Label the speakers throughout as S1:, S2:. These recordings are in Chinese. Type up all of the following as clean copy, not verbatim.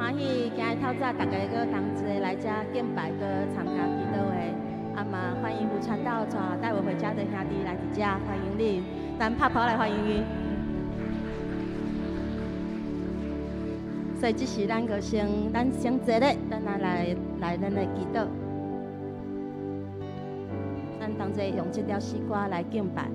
S1: 欢喜，今日透早大家搁同齐来遮敬拜，搁参加祈祷会。啊嘛，欢迎福传道带带我回家的兄弟来伫遮，欢迎你，咱拍跑来欢迎伊。所以这时咱就先坐咧，等下来咱的祈祷。咱同齐用这条诗歌来敬拜。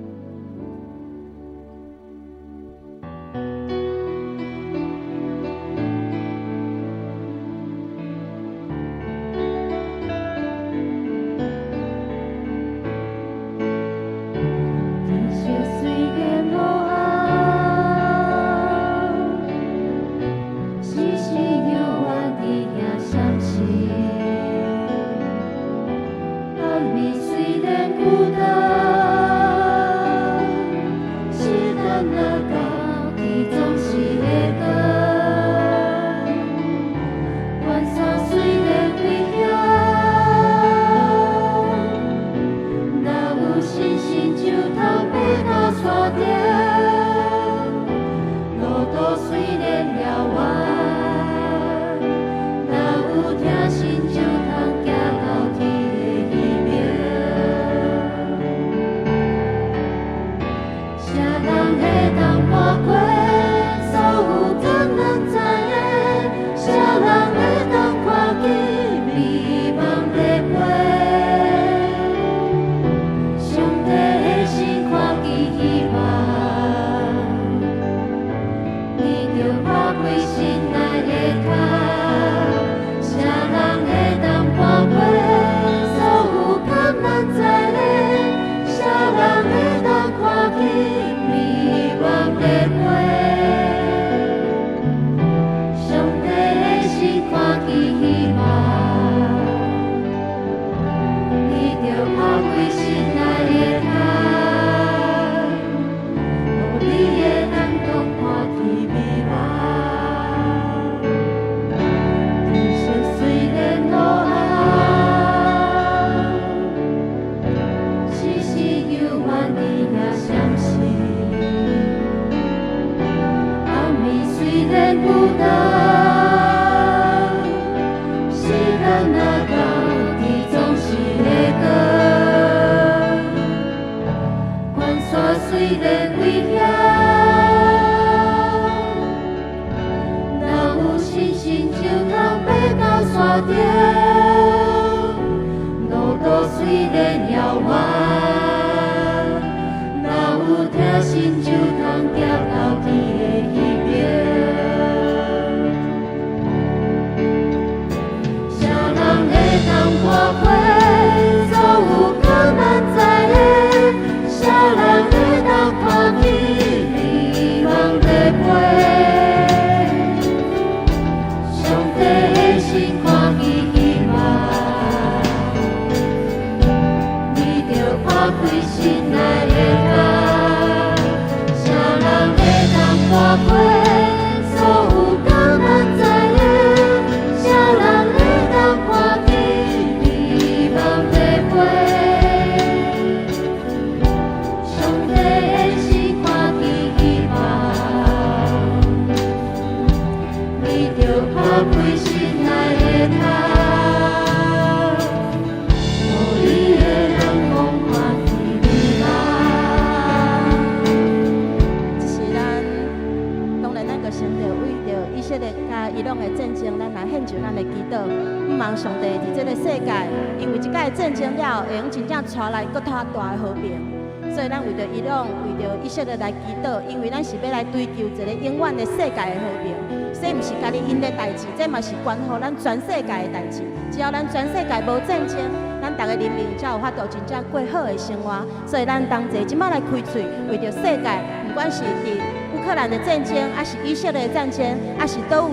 S2: 来祈祷，因为咱是要来追求一个永远的世界的和平。这不是家己因的代志，这嘛是关乎咱全世界的代志。只要咱全世界无战争，咱大家人民才有法度真正过好的生活。所以咱同齐即摆来开喙，为着世界，不管是伫乌克兰的战争，还是以色列的战争，还是倒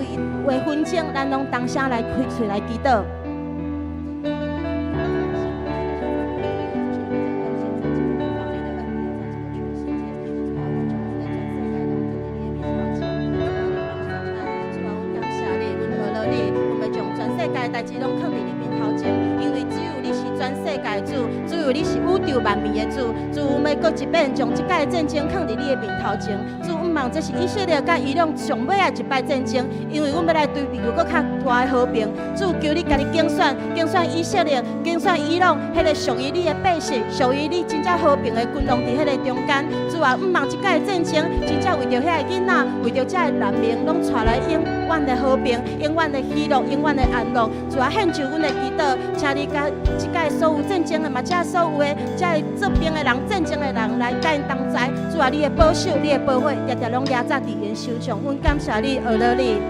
S2: 位的纷争，咱拢同声来开喙来祈祷。代志拢放伫你面头前，因为只有你是全世界主，主有你是宇宙万民的主，主毋要搁一遍将即届战争放伫你的面头前，主毋望这是以色列甲伊朗上尾的一摆战争，因为阮要来追求搁较大的和平。主求你家己竞选以色列，竞选伊朗，迄个属于你的百姓，属于你真正和平的君王伫迄个中间。主啊，毋望即届战争真正为着遐个囡仔，为着遮个人民，拢带来永远的和平，永远的喜乐，永远的安乐。主啊，献上阮的祈祷，请你甲即届所有战争的嘛，遮所有的遮这边的人，战争的人来甲因同在。主啊，你的保守，你的保护，常常拢压在伫因手上。阮感谢你，学了你。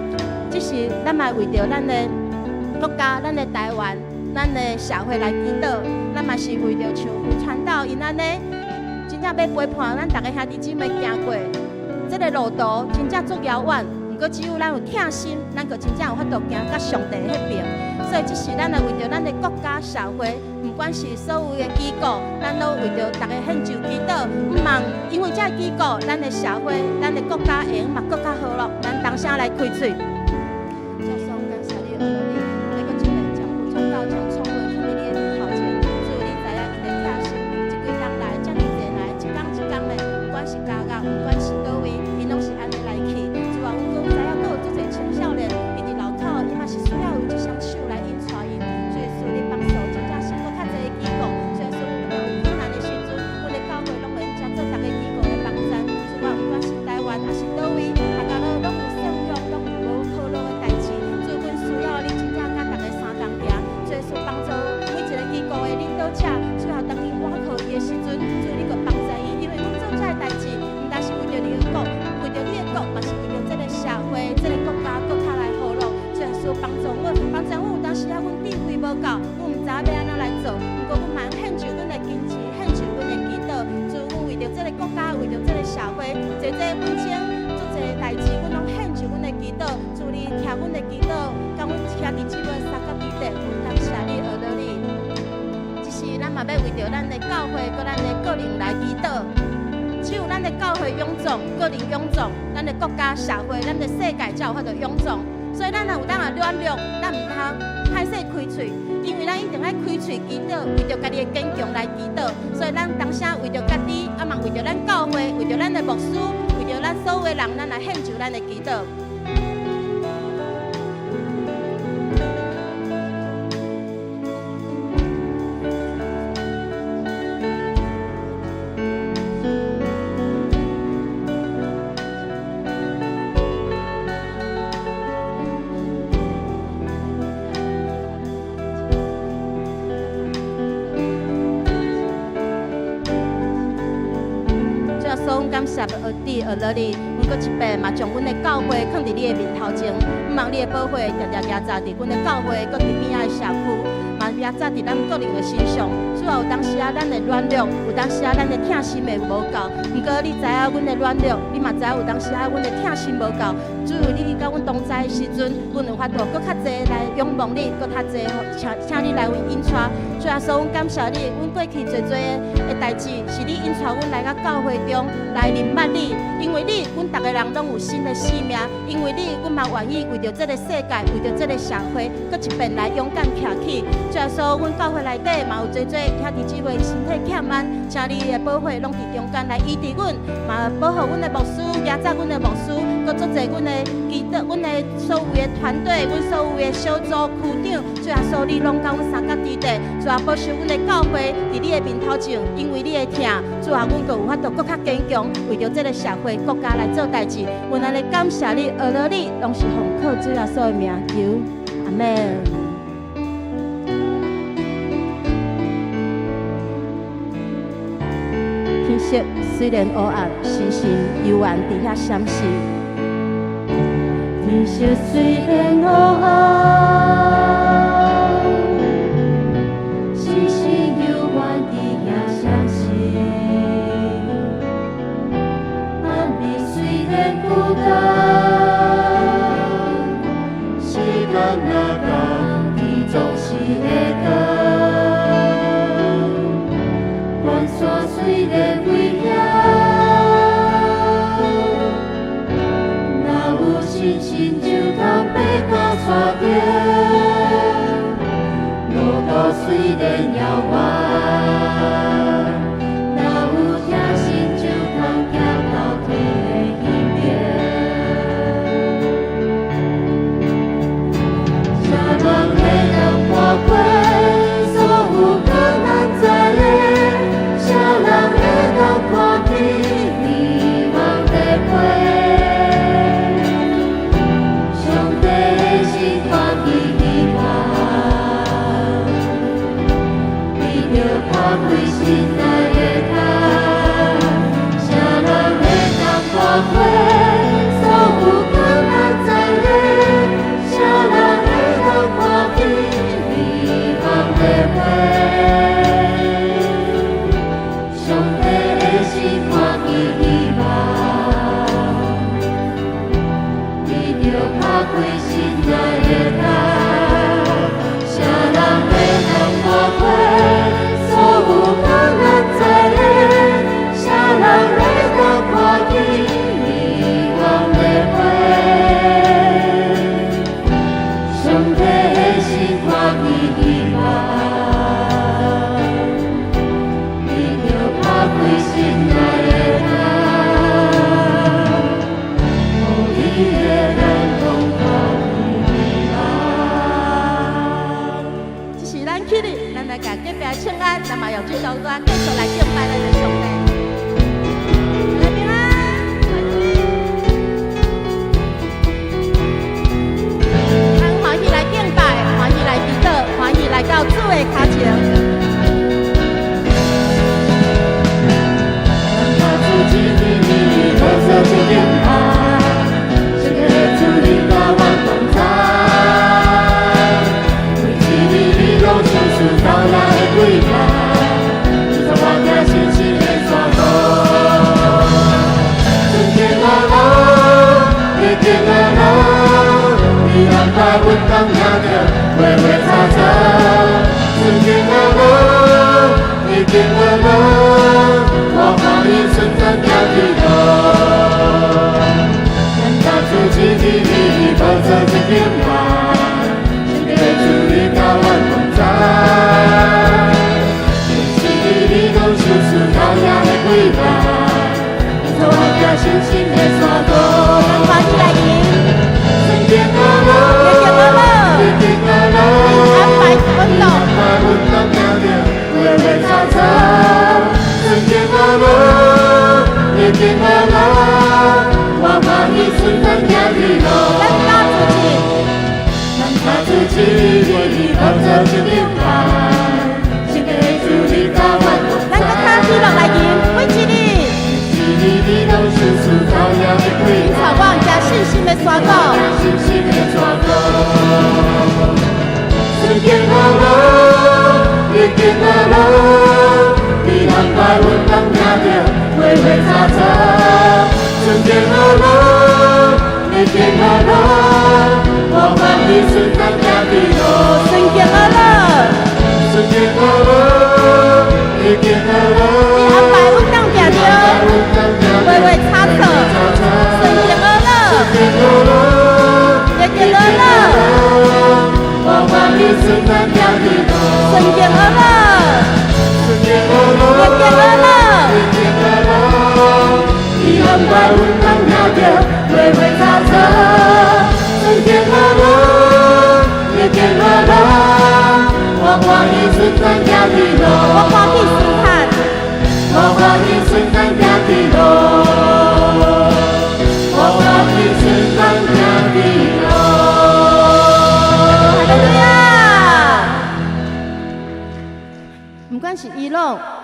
S2: 这是咱嘛为着咱的国家、咱的台湾、咱的社会来祈祷，咱嘛是为着像有传道因安尼，真正要陪伴咱大家兄弟姊妹行过这个路途，真正足遥远。不过只有咱有疼心，咱就真正有法度行到上帝迄边。所以这是咱来为着咱的国家社会，不管是所有的机构，咱都为着大家献上祈祷，毋望因为这个机构，咱的社会、咱的国家会嘛更加好咯。咱同声来开嘴。社会，咱的世界才有法度永壮，所以咱若有当啊软弱，咱毋通歹势开喙，因为咱一定爱开喙祈祷，为着家己的坚强来祈祷。所以咱当声为着家己，啊嘛为着咱教会，为着咱的牧师，为着咱所有的人，咱来献上咱的祈祷。感谢学弟学了你，阮搁一遍嘛将阮的教会放伫你的面头前，毋望你的保护常常压榨伫阮的教会，搁伫边仔的社区，嘛压榨伫咱个人的身上。主要有当时啊，咱的软弱，有当时啊，咱的疼心的无够。毋过你知影阮的软弱，你嘛知影有当时啊，阮的疼心无够。主要你甲阮同在的时阵，阮有法度搁较济来仰望你，搁较济请你来阮引带。主啊，所以阮感谢你，阮过去侪的代志，是你引带阮来到教会中来明白你，因为你，阮逐个人拢有新的生命，因为你，阮嘛愿意为着这个世界，为着这个社会，搁一遍来勇敢徛起。主啊，所以阮教会内底嘛有侪兄弟姊妹身体欠安，请你的保护拢伫中间来医治阮，嘛保护阮的牧师，压榨阮的牧师，搁做者阮的祈祷，阮的所有的团队，阮所有的小组区长，主啊，所以你拢甲阮三角地带，主啊，保守阮的教会伫你的面头前，因为你的疼，主啊，阮阁有法度搁较坚强，为着这个社会国家来做代志。阮安尼感谢你，学了你，拢是奉靠主耶稣的名求，阿门。天色虽然黑暗，星星幽暗伫遐闪烁。天色虽然黑暗，星星幽暗伫遐闪烁。暗暝虽然孤单，时间若到，天总是会到。山虽然危险，若有信心就通爬到山顶。路途虽然遥远。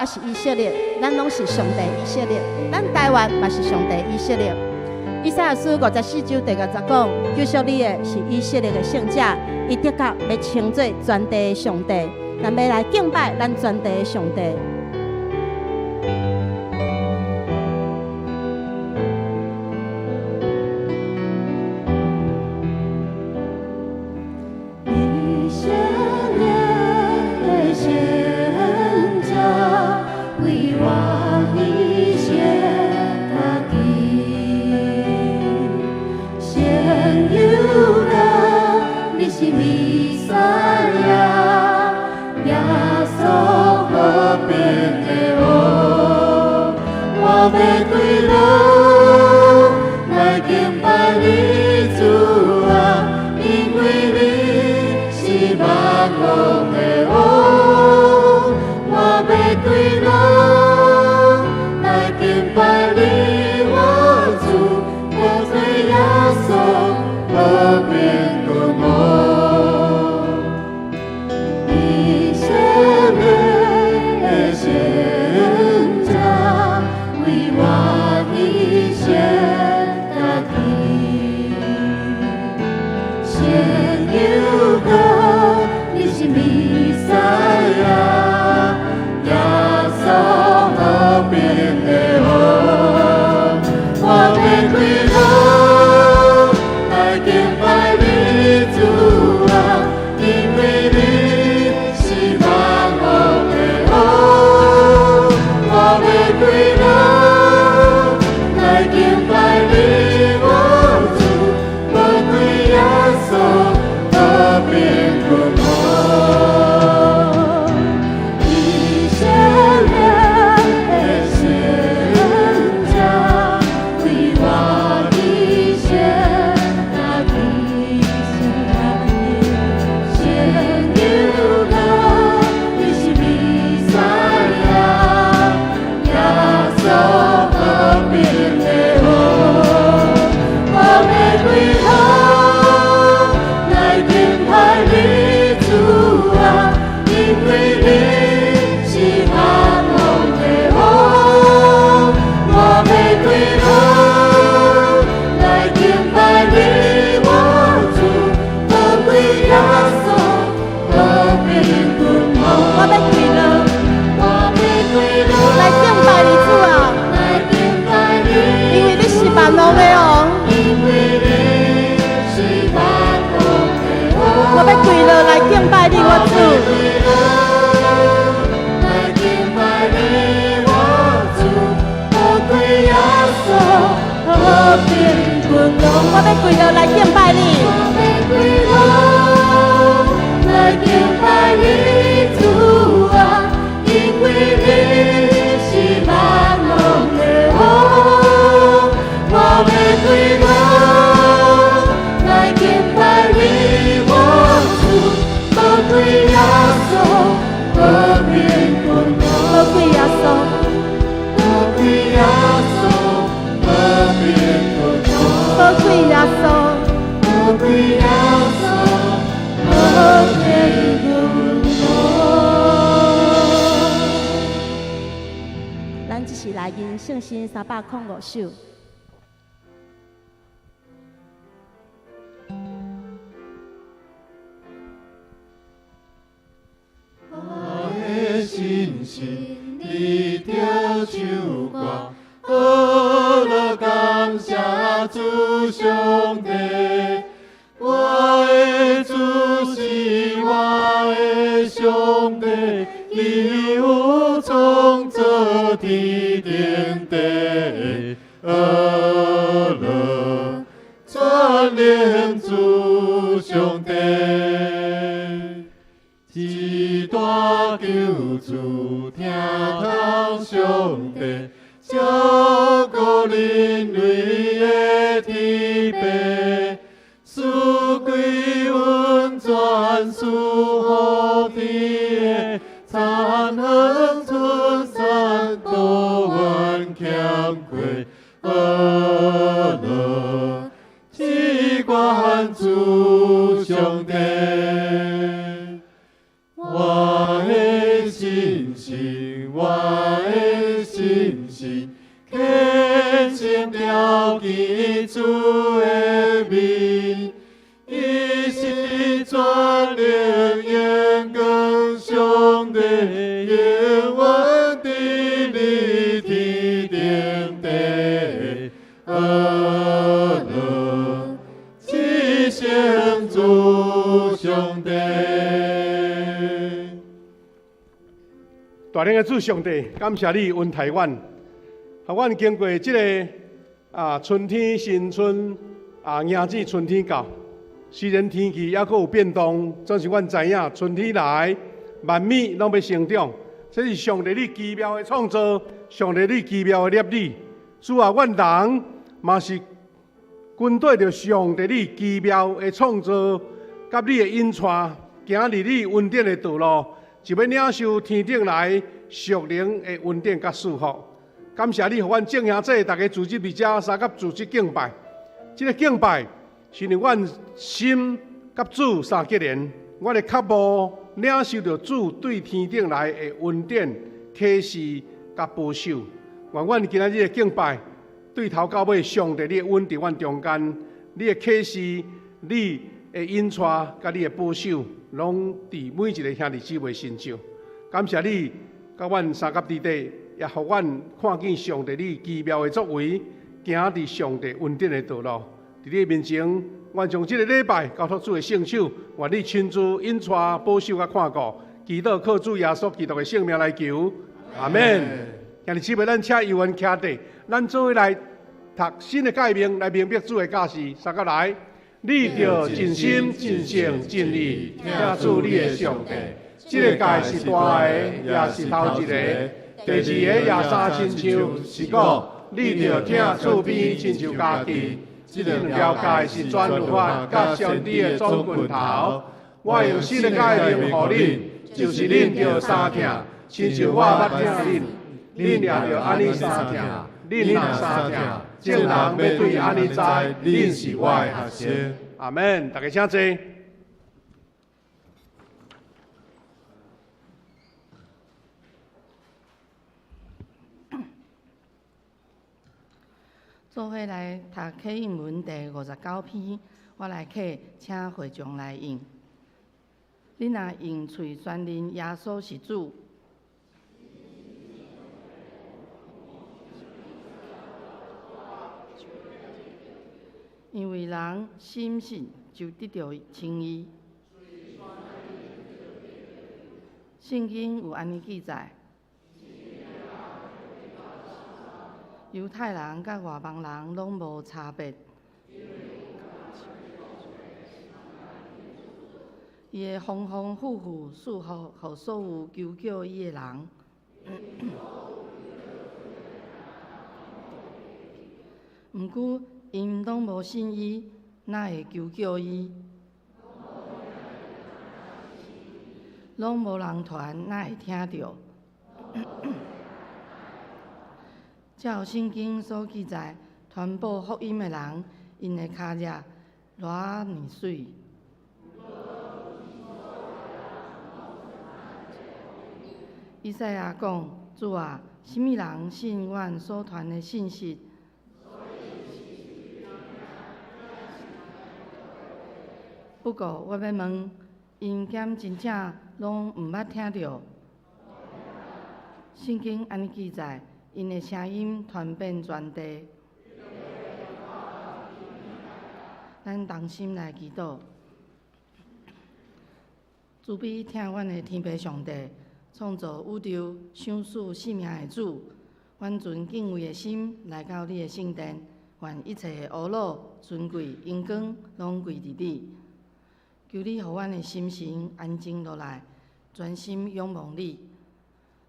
S2: 也是以色列，咱拢是上帝以色列，咱台湾嘛是上帝以色列。以赛亚书54章第50讲，救赎你的是以色列的圣者，伊得到要称作全地的上帝，咱要来敬拜咱全地的上帝。
S3: 为我。
S2: 万王的王。我要跪落来敬拜你，我主。我要跪落来敬拜你，来敬拜你主啊，因为你是万王的王。我要跪落来敬拜你，我主，我跪耶稣，我面困难，我跪耶稣，我跪耶稣，我面困难。我跪耶稣，我跪耶稣，我面困难。咱这是来因圣心305首。
S3: 我的心心你着唱歌。我乐感谢主上帝，我的主是我的上帝，你有创造天顶地，乐全连主上帝，一大救主听透上帝。照顾人类的天父，赐归阮全属乎天的残恒春山多远欠亏，乐只愿主上帝，我的心心，我的心心。虔诚牢记主的名，伊是全能眼光上帝，永远伫你天顶地，乐只想主上帝。
S4: 大能的主上帝，感谢你恩待阮。阮经过这个春天新春迎接春天到，虽然天气还阁有变动，总是阮知影春天来，万物拢要生长。这是上帝你奇妙的创造，上帝你奇妙的立理。主啊，阮人嘛是跟对着上帝你奇妙的创造，甲你的引带，行入你恩典的道路，就要领受天顶来属灵的恩典甲祝福。感谢你，互阮正兄弟大家组织伫遮，三甲组织敬拜。这个敬拜是令阮心甲主三结连，阮的脚步领受着主对天顶来的恩典、启示甲保守。愿阮今仔日的敬拜，对头到尾，上帝你的恩伫阮中间，你的启示、你的引带甲你的保守，拢伫每一个兄弟姊妹身上。感谢你，甲阮三甲弟弟。也互阮看见上帝你奇妙的作为，行伫上帝恩典的道路。伫你面前，阮将这个礼拜交托主的圣手，愿你亲自引带、保守甲看顾。祈祷靠主耶稣基督的圣名来求，阿门。兄弟姊妹，咱请由阮徛地，咱做伙来读新的诫命，来明白主的教示。三甲来，你着尽心、尽性、尽力听主你的上帝。这个诫是大的，也是头一个。第二个也三亲像是讲，你着听厝边亲像家己。这两条诫是全律法甲上帝的总拳头。我用新的诫命予恁，就是恁着三听，亲像我捌听恁，恁也着安尼三听，恁若三听，正人要对安尼知，恁是我的学生。阿门。大家请坐。
S5: 做伙来读启应文第59篇，我来启，请会众来应。你若用嘴宣认耶稣是主，因为人心信就得到称义。圣经有安尼记载：犹太人甲外邦人拢无差别。伊会丰丰富富赐福予所有求救伊的人。毋过，因拢无信伊，哪会求救伊？拢无人传，哪会听到？照圣经所记载，传播福音的人，因的脚迹偌尔水。以赛亚讲：主啊，什么人信阮所传的信息？不过，我要问，因检真正拢毋捌听到？圣经安尼记载，因的声音传遍全地。咱同心来祈祷，慈悲听阮的天父上帝。创造宇宙、赏赐生命的主，阮存敬畏的心来到你的圣殿，愿一切的乌老、尊贵、荣光，拢归伫你。求你，互阮的心神安静落来，专心仰望你。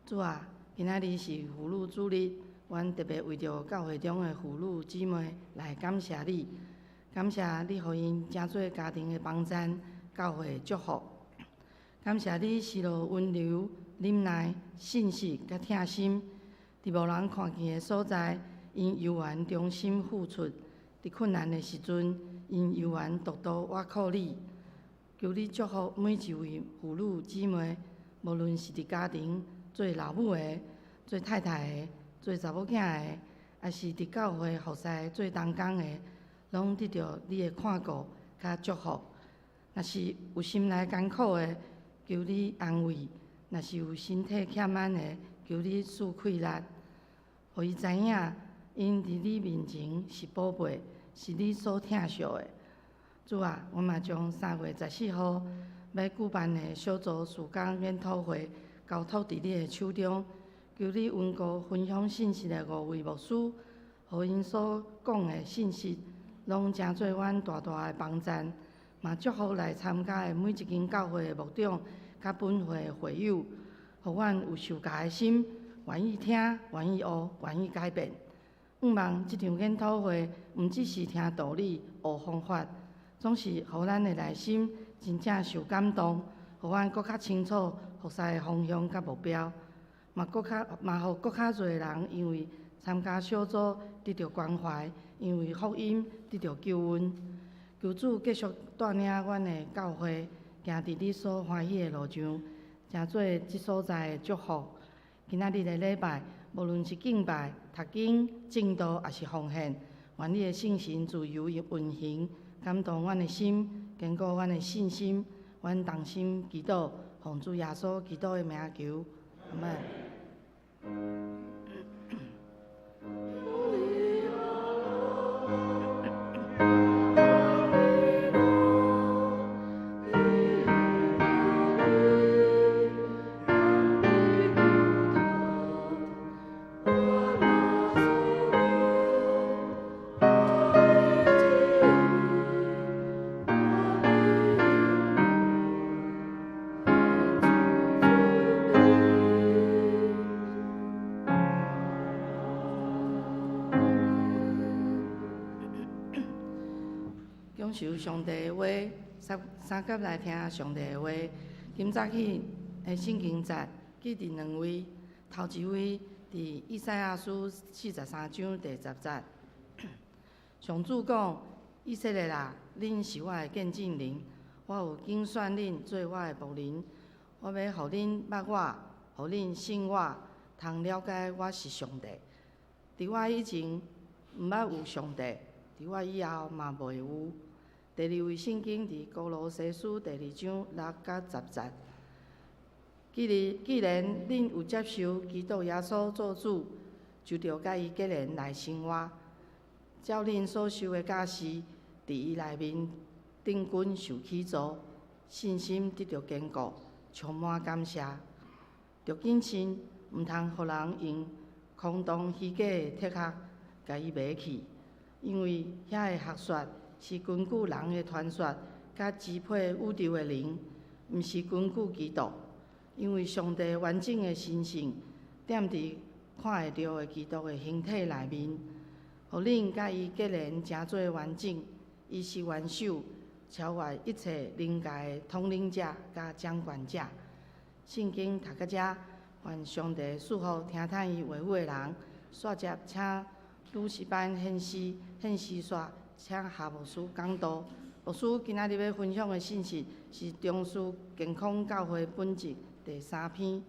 S5: 主啊，今仔日是妇女主日，阮特别为着教会中的妇女姊妹来感谢你，感谢你，互因真做家庭的帮衬，教会祝福。感谢你施落温柔、忍耐、信实甲疼心，伫无人看见的所在，因犹原忠心付出；伫困难的时阵，因犹原独独倚靠你。求你祝福每一位妇女姊妹，无论是伫家庭做老母的、做太太的、做查某囝的，还是伫教会服侍做同工的，拢得到你的看顾甲祝福。若是有心内艰苦的，求你安慰；若是有身体欠安的，求你赐气力，互伊知影，因伫你面前是宝贝，是你所疼惜的。主啊，我嘛将3月14号要举办的小组事工研讨会交托伫你的手中，求你温故分享信息的5位牧师，互因所讲的信息，拢成做阮大大的帮衬。嘛祝福来参加的每一间教会的牧长甲本会的会友，互阮有受教的心，愿意听，愿意学，愿意改变。望即场研讨会毋只是听道理、学方法，总是互咱的内心真正受感动，互阮搁较清楚服侍的方向甲目标，嘛互搁较侪人因为参加小组得到关怀，因为福音得到救恩。求主继续带领阮的教会行伫你所欢喜的路上，成做即所在的祝福。今仔日的礼拜，无论是敬拜、读经、正道，还是奉献，愿你的圣神自由运行，感动阮的心，坚固阮的信心。阮同心祈祷，奉主耶稣基督的名求，阿们。享受上帝的话，三甲来听上帝的话。今早起的圣经节记伫2位，头一位伫以赛亚书43章第10节。上主讲：以色列啊，恁是我的见证人，我有拣选恁做我的牧人。我要互恁捌我，互恁信我，通了解我是上帝。伫我以前毋捌有上帝，伫我以后嘛袂有。第2位圣经伫歌罗西书第2章6甲10节。既然恁有接受基督耶稣做主，就着甲伊结连来生活。照恁所受的教示，伫伊内面定根受起造，信心得到坚固，充满感谢。着谨慎，毋通互人用空洞虚假的铁壳甲伊迷去，因为遐个学说是根据人的传说甲支配宇宙的灵，毋是根据基督。因为上帝完整的神性踮伫看会到的基督的形体内面，互恁甲伊结连诚做完整。伊是元首，超越一切灵界的统领者甲掌权者。圣经读到遮，愿上帝祝福听探伊话语的人。煞接请鲁士班献诗煞，请夏牧师讲道。牧师今仔日要分享的信息是中枢健康教会本集第3篇。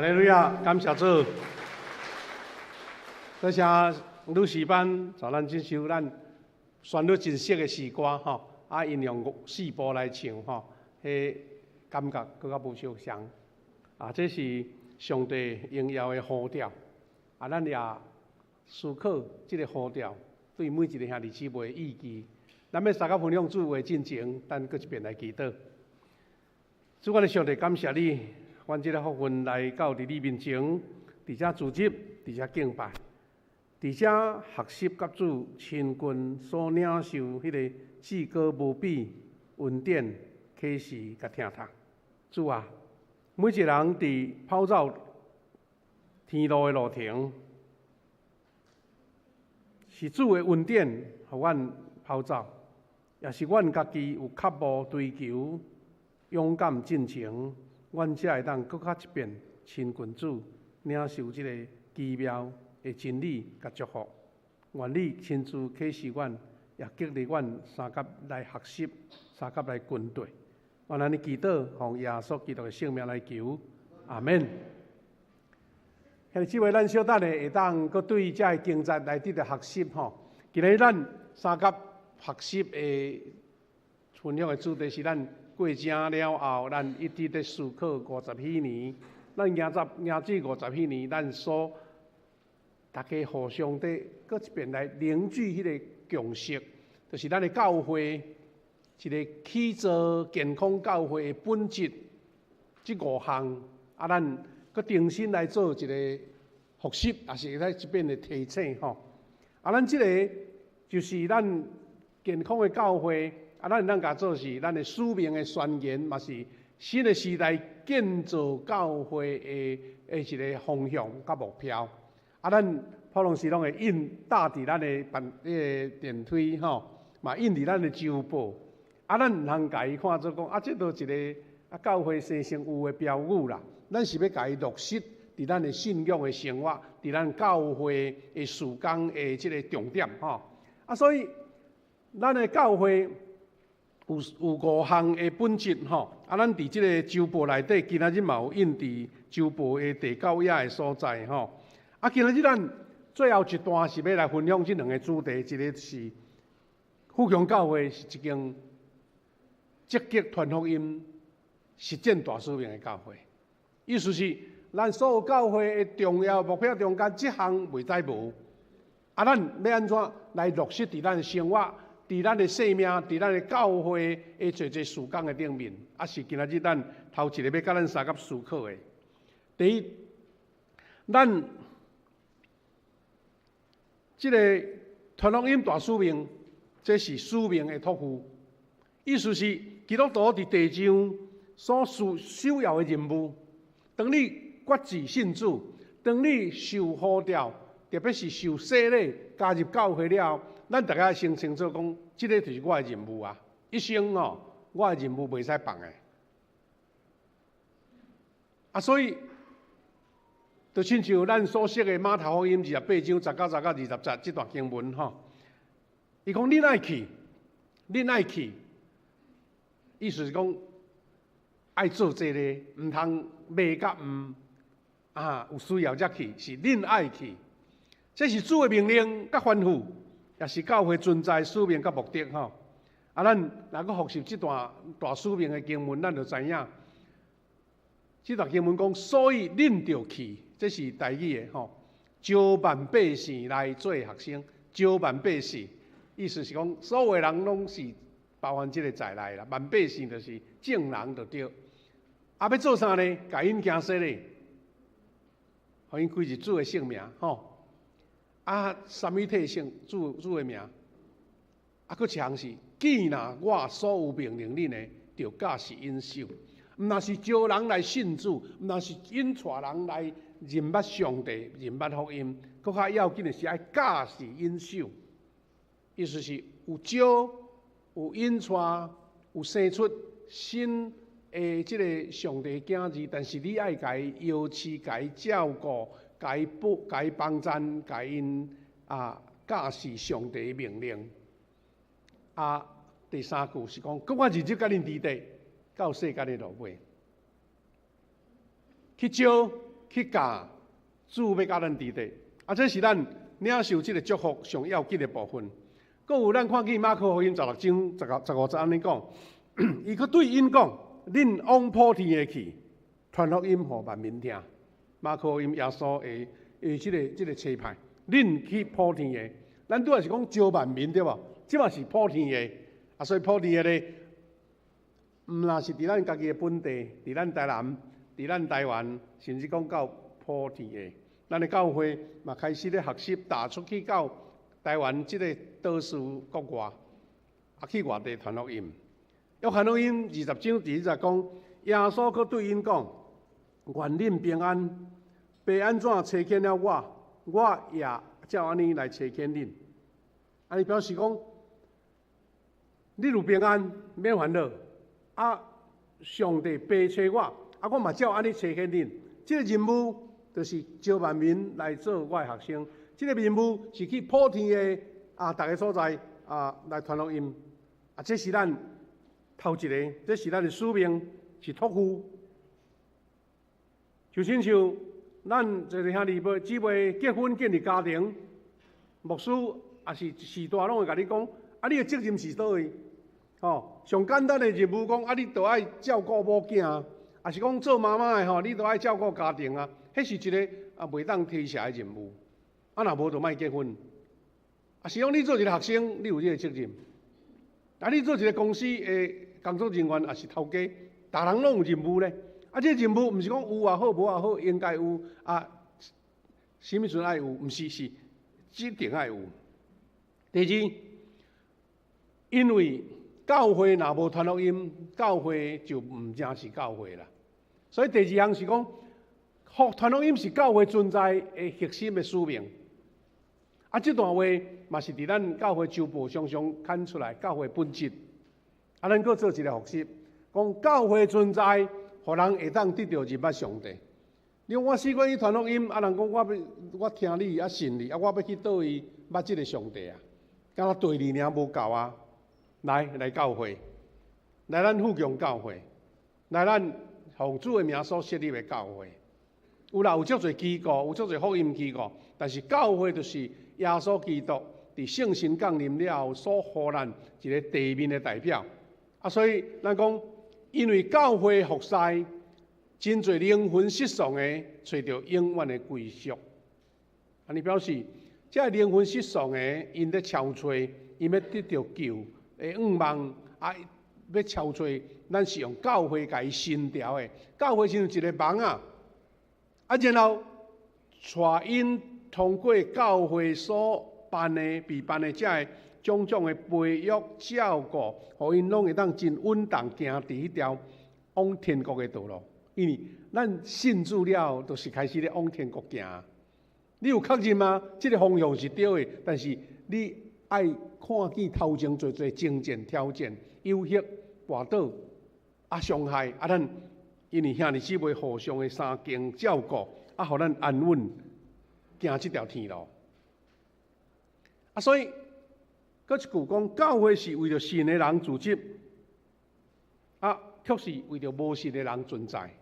S4: 哈利路亚，感谢主。多谢女士班找咱进修，咱旋律真熟的诗歌吼，引用4部来唱吼，迄感觉更较无相像。这是上帝荣耀的呼召，咱也思考这个呼召对每一个兄弟姊妹的意义。咱要三甲分享主话进前，咱搁一遍来祈祷。主，我的上帝，感谢你，阮这个福分来到伫你面前，伫遮自执，伫遮敬拜，伫遮学习甲主亲近所领受迄个至高无比恩典启示甲听读。主啊，每一个人伫跑走天路的路程，是主的恩典，互阮跑走，也是阮家己有脚步追求，勇敢进前，阮才会当搁较一遍亲近主，领受这个奇妙的真理甲祝福。愿你亲自启示阮，也激励阮三甲来学习，三甲来军队。我安尼祈祷，奉耶稣基督的圣名来求，阿门。兄弟姊妹，咱小等下会当搁对这经节来滴的学习吼。今日咱三甲学习的分享的主题是咱过正了后，咱一直在思考50许年，咱迎至50许年，咱所大家互相的搁一遍来凝聚迄个共识，就是咱的教会一个起造健康教会的本质，这5项咱搁重新来做一个复习，也是在一边的提醒吼。咱这个就是咱健康的教会，咱甲做是咱的使命的宣言，嘛是新的时代建造教会的一个方向甲目标。咱普隆时拢会搭伫咱的电梯吼，嘛印伫咱的周报。咱毋通甲伊看做讲，这都一个教会生成有的标语啦。咱是要甲伊落实伫咱的信仰的生活，伫咱教会的事工的这个重点吼。所以咱的教会有5项的本质吼。咱伫这个周报内底，今仔日嘛有印伫周报的第9页的所在吼。今仔日咱最后一段是要来分享这2个主题，一个是富强教会是一间积极传福音、实践大使命的教会。意思是，咱所有教会的重要目标中间，这项袂使无。咱要安怎来落实伫咱的生活、伫咱的生命、伫咱的教会的做事工的顶面，是今仔日咱头一个要甲咱三甲思考的。第一，咱这个传福音大使命，这是使命的托付。意思是，基督徒伫地上所首要的任务。当你决志信主，当你受呼召，特别是受洗礼加入教会了，咱大家先清楚讲，这个就是我的任务啊！一生我的任务袂使放的。所以，就亲像咱所识的马太福音28章19节到20节这段经文吼，伊讲恁爱去，意思是讲爱做这个，唔通卖甲唔有需要才去，是恁爱去。这是主的命令甲吩咐，也是教会存在使命甲目的吼。咱若搁复习这段大使命的经文，咱就知影，这段经文讲，所以恁着去。这是台语的吼，招万百姓来做学生，招万百姓，意思是讲，所有的人拢是包含这个在内啦。万百姓就是正人就对。要做啥呢？甲因行洗礼，互因开入主的性命吼。三位体性主的名。佫一项是，既然我所有命令恁的，就假是因受。毋若是招人来信主，毋若是引带人来认捌上帝、认捌福音，佫较要紧的是爱假是因受。意思是有招、有引带、有生出新的这个上帝囝儿，但是你爱甲伊摇饲、甲伊照顾、甲伊帮衬、甲因假是上帝的命令。第3句是讲，我日日甲恁伫地。到世界的落尾，去招去教主要甲咱伫地，这是咱领受这个祝福上要紧的部分。搁有咱看见马可福音16章15节安尼讲，伊搁对因讲：恁往普天下去，传福音互万民听。马可福音耶稣的这个差派，恁去普天下，咱拄也是讲招万民对无？即嘛是普天下，所以普天下咧，毋若是伫咱家己的本地，伫咱台南，伫咱台湾，甚至讲到普天下，咱的教会嘛开始咧学习，踏出去到台湾即个岛屿国外，去外地传福音。约翰福音20章第1节讲，耶稣佮对因讲：愿恁平安，爸安怎找见了我也照安尼来找见恁。安尼表示讲，你有平安，免烦恼。上帝爸找我，我嘛照安尼找见恁。这个任务就是招万民来做我的学生。这个任务是去普天的大家所在来传福音。这是咱头一个，这是咱的使命，是托付。就亲像咱这个兄弟姊妹结婚建立家庭，牧师也是时代拢会甲你讲，你的责任是倒位？上简单的任务讲，你就爱照顾某囝，也是讲做妈妈的你就爱照顾家庭迄是一个袂当推卸的任务。若无就莫结婚。是讲你做一个学生，你有这个责任；你做一个公司的工作人员，也是头家，大人拢有任务咧。这任务毋是讲有也好，无也好，应该有什么时阵爱有，毋是是一定爱有。第二，因为教会若无传福音，教会就毋正是教会啦。所以第二项是讲，传福音是教会存在的核心的使命。这段话嘛是伫咱教会周报常常牵出来，教会本质。咱搁做一个复习，讲教会存在，互人会当得到认捌上帝。你讲我死过去传福音，人讲我听你信你，我要去倒位捌即个上帝敢若对你尔无够来教会，来咱富强教会，来咱奉主的名所设立的教会。有足侪机构，有足侪福音机构，但是教会就是耶稣基督伫圣神降临了后所予咱一个地面的代表。所以咱讲，因为教会服侍，真侪灵魂失丧的找到永远的归宿。你表示，这灵魂失丧的，因在敲找，因要得到救的愿望要敲找，咱是用教会甲伊新调的。教会像一个网然后带因通过教会所办的、被办的这种种的培育、照顾，互因拢会当真稳当行伫迄条往天国的道路。因为咱信主了，就是开始咧往天国行。你有确认吗？这个方向是对的，但是你爱看见头前做征战、挑战、有隙、跋倒、伤害咱。因为兄弟姊妹互相的相敬照顾，互咱安稳行这条天路。所以，搁一句讲，教会是为着信的人组织，却是为着无信的人存在。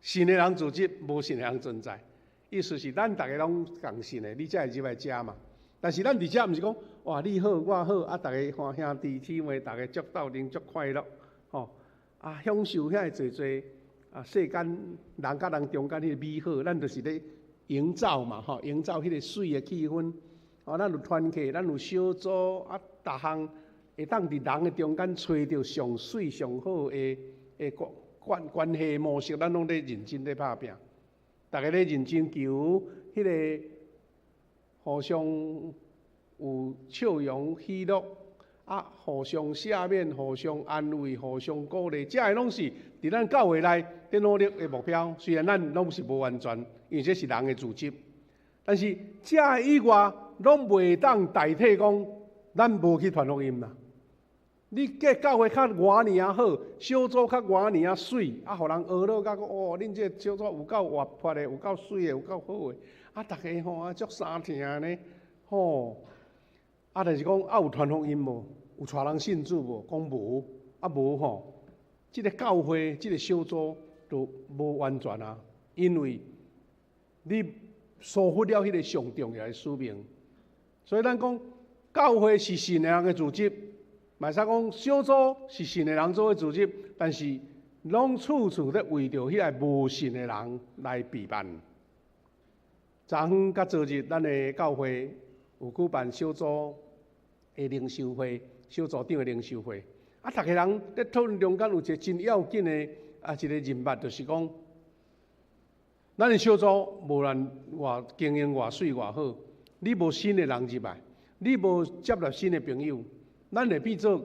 S4: 信的人组织，无信的人存在。意思是咱大家拢共信的，你才会入来遮嘛。但是咱伫遮毋是讲，哇，你好我好，大家看兄弟姊妹，大家足斗阵足快乐，享受遐侪世间人甲人中间迄个美好，咱就是咧营造嘛，营造迄个水的气氛。咱有团契，咱有小组，逐项会当伫人的中间找到上水上好的关系模式，咱拢咧认真咧拍拼，大家咧认真求迄个互相有笑容喜乐。互相赦免、互相安慰、互相鼓励，这个拢是伫咱教会内伫努力的目标。虽然咱拢是无完全，因为这是人的组织，但是这个以外，拢袂当代替讲咱无去传福音啦。你个教会较偌尔好，小组较偌尔水，互人学了甲讲恁这小组有够活泼的，有够水的，有够好的，大家足相听呢，但是讲有传福音无？有带人信主无？讲无，无这个教会、这个小组都无完全因为你疏忽了迄个上重要的使命。所以咱讲，教会是神的人的组织，袂使讲小组是神的人做的组织，但是拢处处咧为着迄个无神的人来备办。昨昏甲昨日，咱的教会有举办小组的灵修会，小组长的灵修会。啊，逐个人咧讨论中间有一个真要紧的一个人物，就是讲，咱的小组无论偌经营偌水偌好，你无新的人入来，你无接纳新的朋友，咱会变做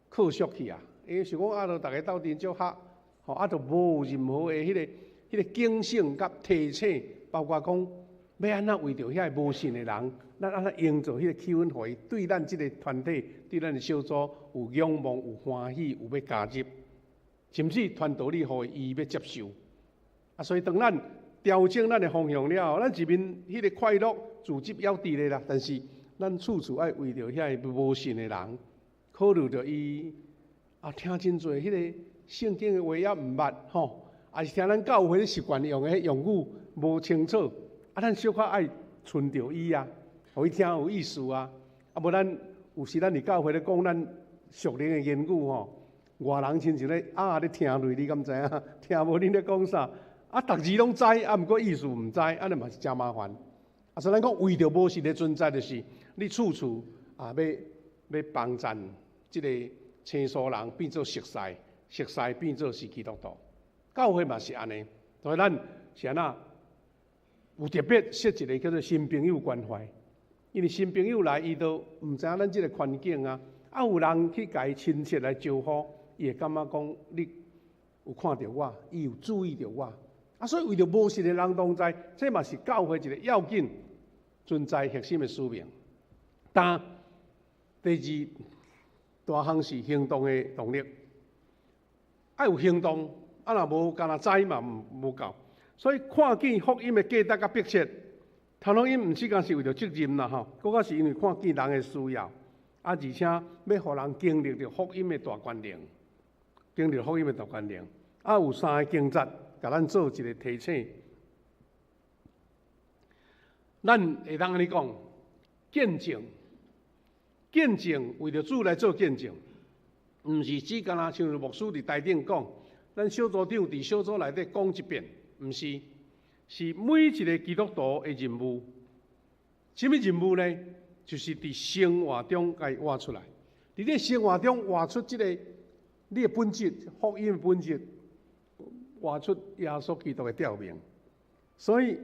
S4: 靠属去啊！因为是讲啊，著逐个斗阵足合，吼啊，著无任何的迄个警醒甲提醒，包括讲要安怎为着遐个无信的人，咱安怎营造迄个气氛，互伊对咱即个团体、对咱的小组有仰望、有欢喜、有要加入，甚至传道理，互伊要接受。啊，所以当咱调整咱的方向了后，咱一面迄个快乐自己要伫咧啦，但是咱处处爱为着遐个无信的人，考虑着伊听真侪迄个圣经的话也毋捌吼，也是听咱教会习惯用的用语无清楚，咱小可爱顺着伊啊，互伊听有意思啊。无咱有时咱伫教会咧讲咱属灵的言语吼，外人亲像咧咧听落，你敢知影？听无恁咧讲啥？逐字拢知，毋过意思毋知，安尼嘛是真麻烦。所以咱讲为着无神的存在，就是你处处要帮赞即个青疏人变做熟识，熟识变做是基督徒。教会嘛是安尼，所以咱是安那有特别设一个叫做新朋友关怀，因为新朋友来，伊都毋知影咱即个环境啊，有人去甲伊亲切来招呼，伊会感觉讲你有看到我，伊有注意到我。所以为着无信的人同在，这嘛是教会一个要紧存在核心的使命。但第二大项是行动的动力，要有行动，若无干那知嘛无够。所以看见福音的价值甲迫切，头路因毋是讲是为着责任啦吼，更加是因为看见人的需要，而且要互人经历着福音的大权能，经历福音的大权能。有三个经节。甲咱做一个提醒，咱会当安尼讲，见证，见证为着主来做见证，毋是只干那像牧师伫台顶讲，咱小组长伫小组内底讲一遍，毋是，是每一个基督徒的任务。什么任务呢？就是伫生活中该活出来，伫你生活中活出即个你的本质，福音的本质。活出耶稣基督的调名，所以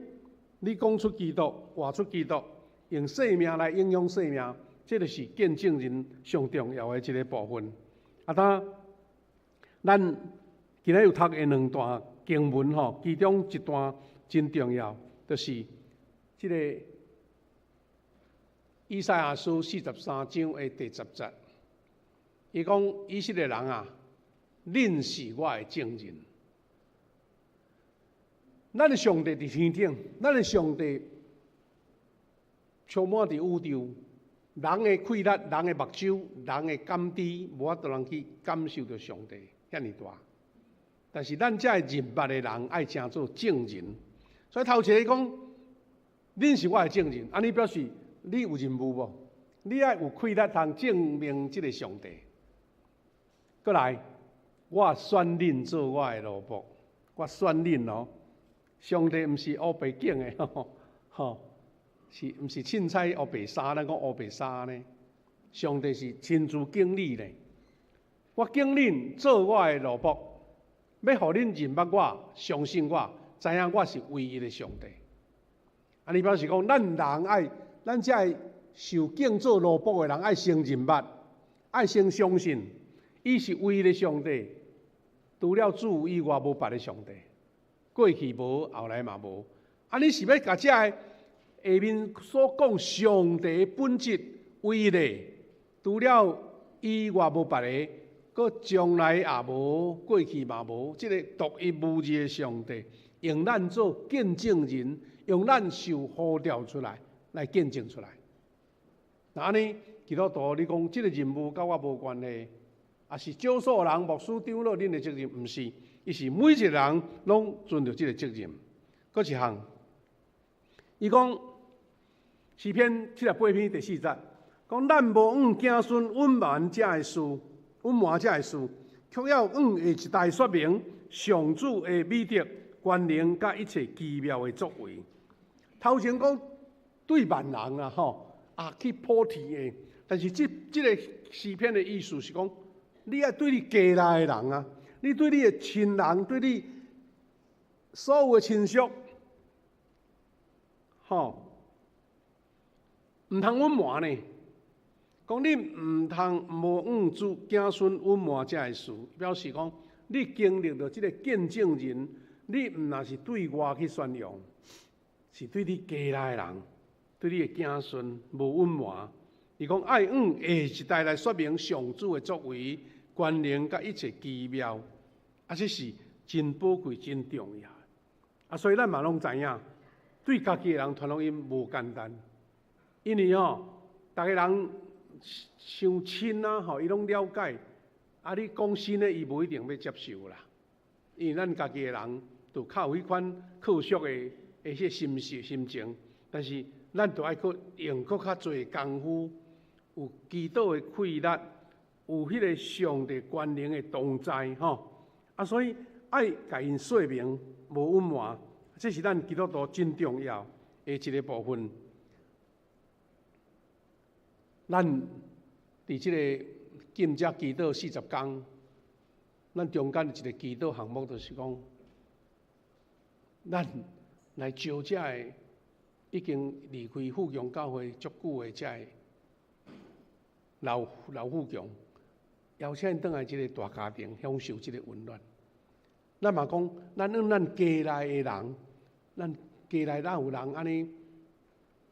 S4: 你讲出基督，活出基督，用生命来影响生命，这就是见证人上重要的一个部分。咱今日有读的两段经文吼，其中一段真重要，就是这个以赛亚书43章的第10节，伊讲以色列人啊，恁是我的证人。咱的上帝伫天顶，咱的上帝充满伫宇宙，人的气力、人的目睭、人的感知，无法度人去感受到上帝遐尼大。但是咱遮个认捌的人爱称做证人，所以头一个讲，恁是我的证人，安尼表示你有任务无？你爱有气力通证明即个上帝。过来，我选恁做我的奴仆，我选恁哦。上帝毋是乌白景的吼，是毋是凊彩乌白衫？咱讲乌白衫呢？上帝是亲自经历呢。我经恁做我的奴仆，要互恁认捌我、相信我，知影我是唯一的上帝。安尼表示讲，咱人爱，咱遮受敬做奴仆的人爱先认捌，爱先相信，伊是唯一的上帝。除了主以外，无别的上帝。过去无，后来嘛无。你是要甲遮下面所讲上帝本质唯一的，除了以外无别的，搁将来也无，过去嘛无，即个独一无二的上帝，用咱做见证人，用咱受呼召出来见证出来。那安尼，基督徒你讲即个任务甲我无关系，也是少数人牧师长老恁的责任，毋是。伊是每一个人拢尽着即个责任。搁一项，伊讲诗篇78篇第4节，讲咱无往子孙隐瞒这的事，隐瞒这的事，却要往下一代说明上主的美德、权能甲一切奇妙的作为。头前讲对万人啊，去普天的，但是这个诗篇的意思是讲，你要对你家内的人啊，你对你的亲人，对你所有的亲属，唔通隐瞒呢。讲你唔通无往子孙隐瞒这个事，表示讲你经历到这个见证人，你唔那是对外去宣扬，是对你家内的人，对你的子孙无隐瞒。伊讲爱往下一代来说明上主的作为、权能甲一切奇妙，这是真宝贵、真重要。所以咱嘛拢知影，对家己的人传福音无简单，因为大家人相亲啊，伊拢了解，你讲新的伊无一定要接受啦，因为咱家己的人就较有迄款克俗的迄心情，但是咱就爱去用较侪功夫，有祈祷的气力，有迄个上帝权能的同在所以爱甲因说明，无隐瞒，这是咱基督徒真重要的一个部分。咱伫即个禁食祈祷40天，咱中间一个祈祷项目就是讲，咱来招这个已经离开富强教会足久的这个老富强，邀请因倒来即个大家庭，享受即个温暖。咱嘛讲，咱用咱家内的人，咱家内哪有人安尼，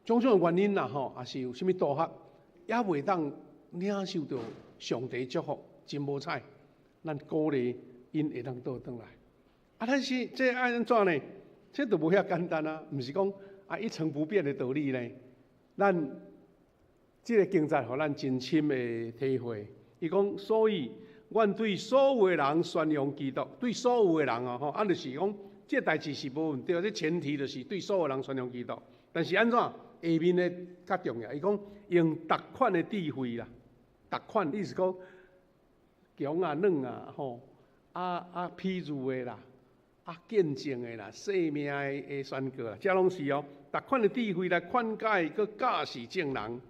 S4: 种种的原因啦也是有啥物杜合，也袂当领受到上帝祝福，真无彩。咱鼓励因会当倒转来。但是这爱安怎呢？这都无遐简单啊，毋是讲一成不变的道理呢。咱这个经节互咱真深的体会。伊讲，所以阮对所有的人宣扬基督，对所有的人就是讲，这代志是无问题，这前提就是对所有人宣扬基督。但是安怎下面的较重要？伊讲用逐款的智慧啦，逐款意思讲强啊、软啊、譬如的啦、见证的啦、生命的宣告啦，这拢是逐款的智慧来劝解、佮教示众人，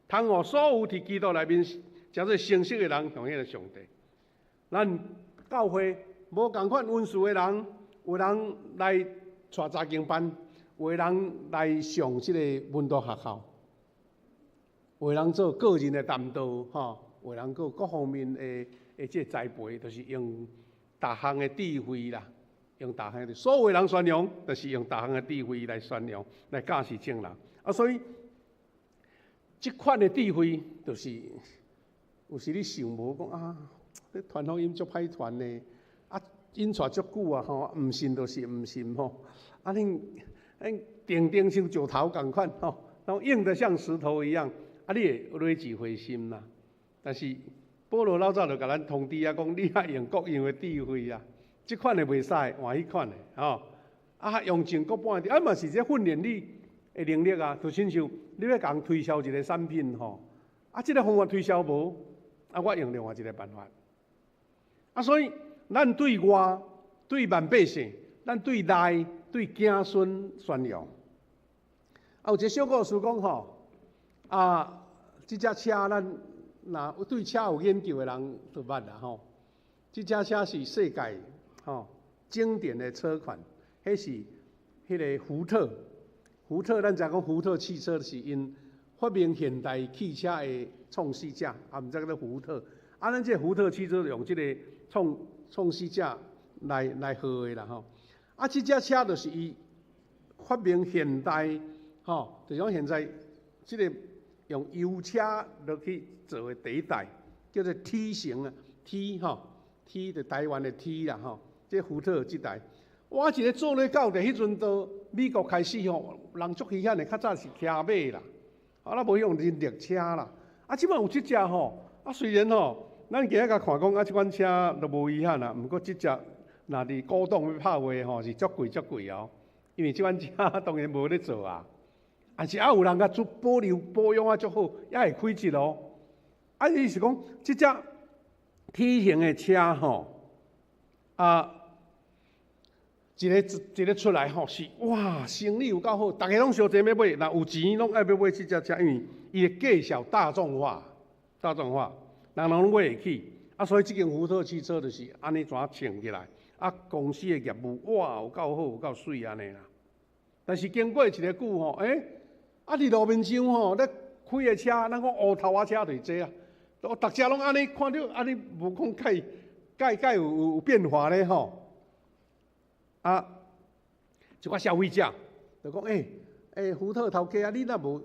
S4: 通互所有伫基督内面叫做成熟的人，向迄个上帝。咱教会无共款温书的人，有人来带查经班，有人来上即个文道学校，有人做个人的担当，有人各方面的即个栽培，就是用逐项的智慧啦，用逐项的所有人宣扬，就是用逐项的智慧来宣扬，来教示众人。所以即款的智慧，就是有时你想无讲这传福音足歹传呢，引传足久啊毋信就是毋信恁定定像石头共款然后硬得像石头一样，你会累积灰心啦。但是保罗老早就甲咱通知讲，你爱用各样的智慧啊，即款的袂使，换迄款的用尽各半的，嘛是这训练你的能力啊，就亲像你要共推销一个产品即个方法推销无我用另外一个办法所以咱对外对万百姓，咱对内对子孙宣扬。有一个小故事讲即只车咱若对车有研究的人就捌啦即只车是世界经典的车款，迄是迄个福特。福特咱知讲福特汽车是因发明现代汽车的创始者，毋知叫做福特。咱这福特汽车用这个创始者来号的啦即只车就是伊发明现代就讲现在这个用油车落去做的第一代，叫做 T 型啊 ，T 就台湾的 T 啦这福特这代，我一个做咧到的迄阵到美国开始人足稀罕的，较早是骑马啦，咱无用人力车啦，即摆有这只虽然咱今日甲看讲即款车都无遗憾啦，毋过即只若伫古董要拍卖是足贵因为即款车当然无咧做啊。但是有人甲做保留保养足好，也会开节哦。意思讲，即只体型的车吼，一个出来吼是哇，生意有够好，大家拢相济要买，若有钱拢爱要买即只车，因为伊的介绍大众化，人拢买会起。所以即间福特汽车就是安尼怎穿起来，公司的业务哇有够好，有够水安尼啦。但是经过一个久吼，伫路面上吼，咧开的车，咱讲乌头仔车就是这啊，逐只拢安尼看到安尼，无讲介有变化咧吼。一寡消费者就讲，福特头家啊，你若无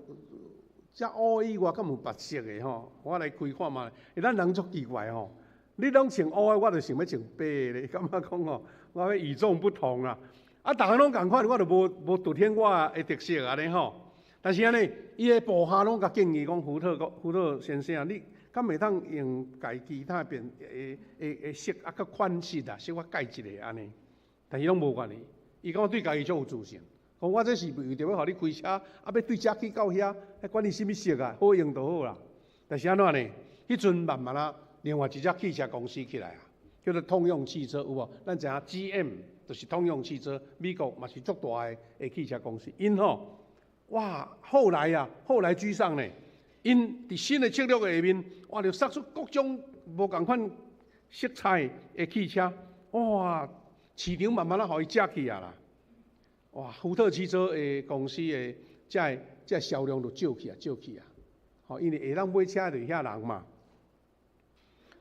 S4: 遮乌以外，敢有白色的吼？我来开看嘛，咱人足奇怪吼。你拢穿乌的，我就想要穿白的咧，感觉讲吼，我要与众不同啦。逐个拢共款，我就无凸显我的特色安尼吼。但是安尼，伊的部下拢甲建议讲，福特先生啊，你敢袂当用家其他变色甲款式啊，小可改一下安尼。但是拢无关系，伊讲对家己足有自信，讲我这是为着要互你开车，要对车去到遐，管你什么色啊，好用就好啦。但是安怎呢？迄阵慢慢啊，另外一只汽车公司起来啊，叫做通用汽车，有无？咱知影 GM 就是通用汽车，美国嘛是足大的汽车公司。因吼，哇，后来居上呢，因伫新的策略下面，哇，就杀出各种无共款色彩的汽车，哇！市场慢慢啊，互伊接起啊啦，哇！福特汽车的公司的这销量就少去啊，吼，因为会当买车就遐人嘛，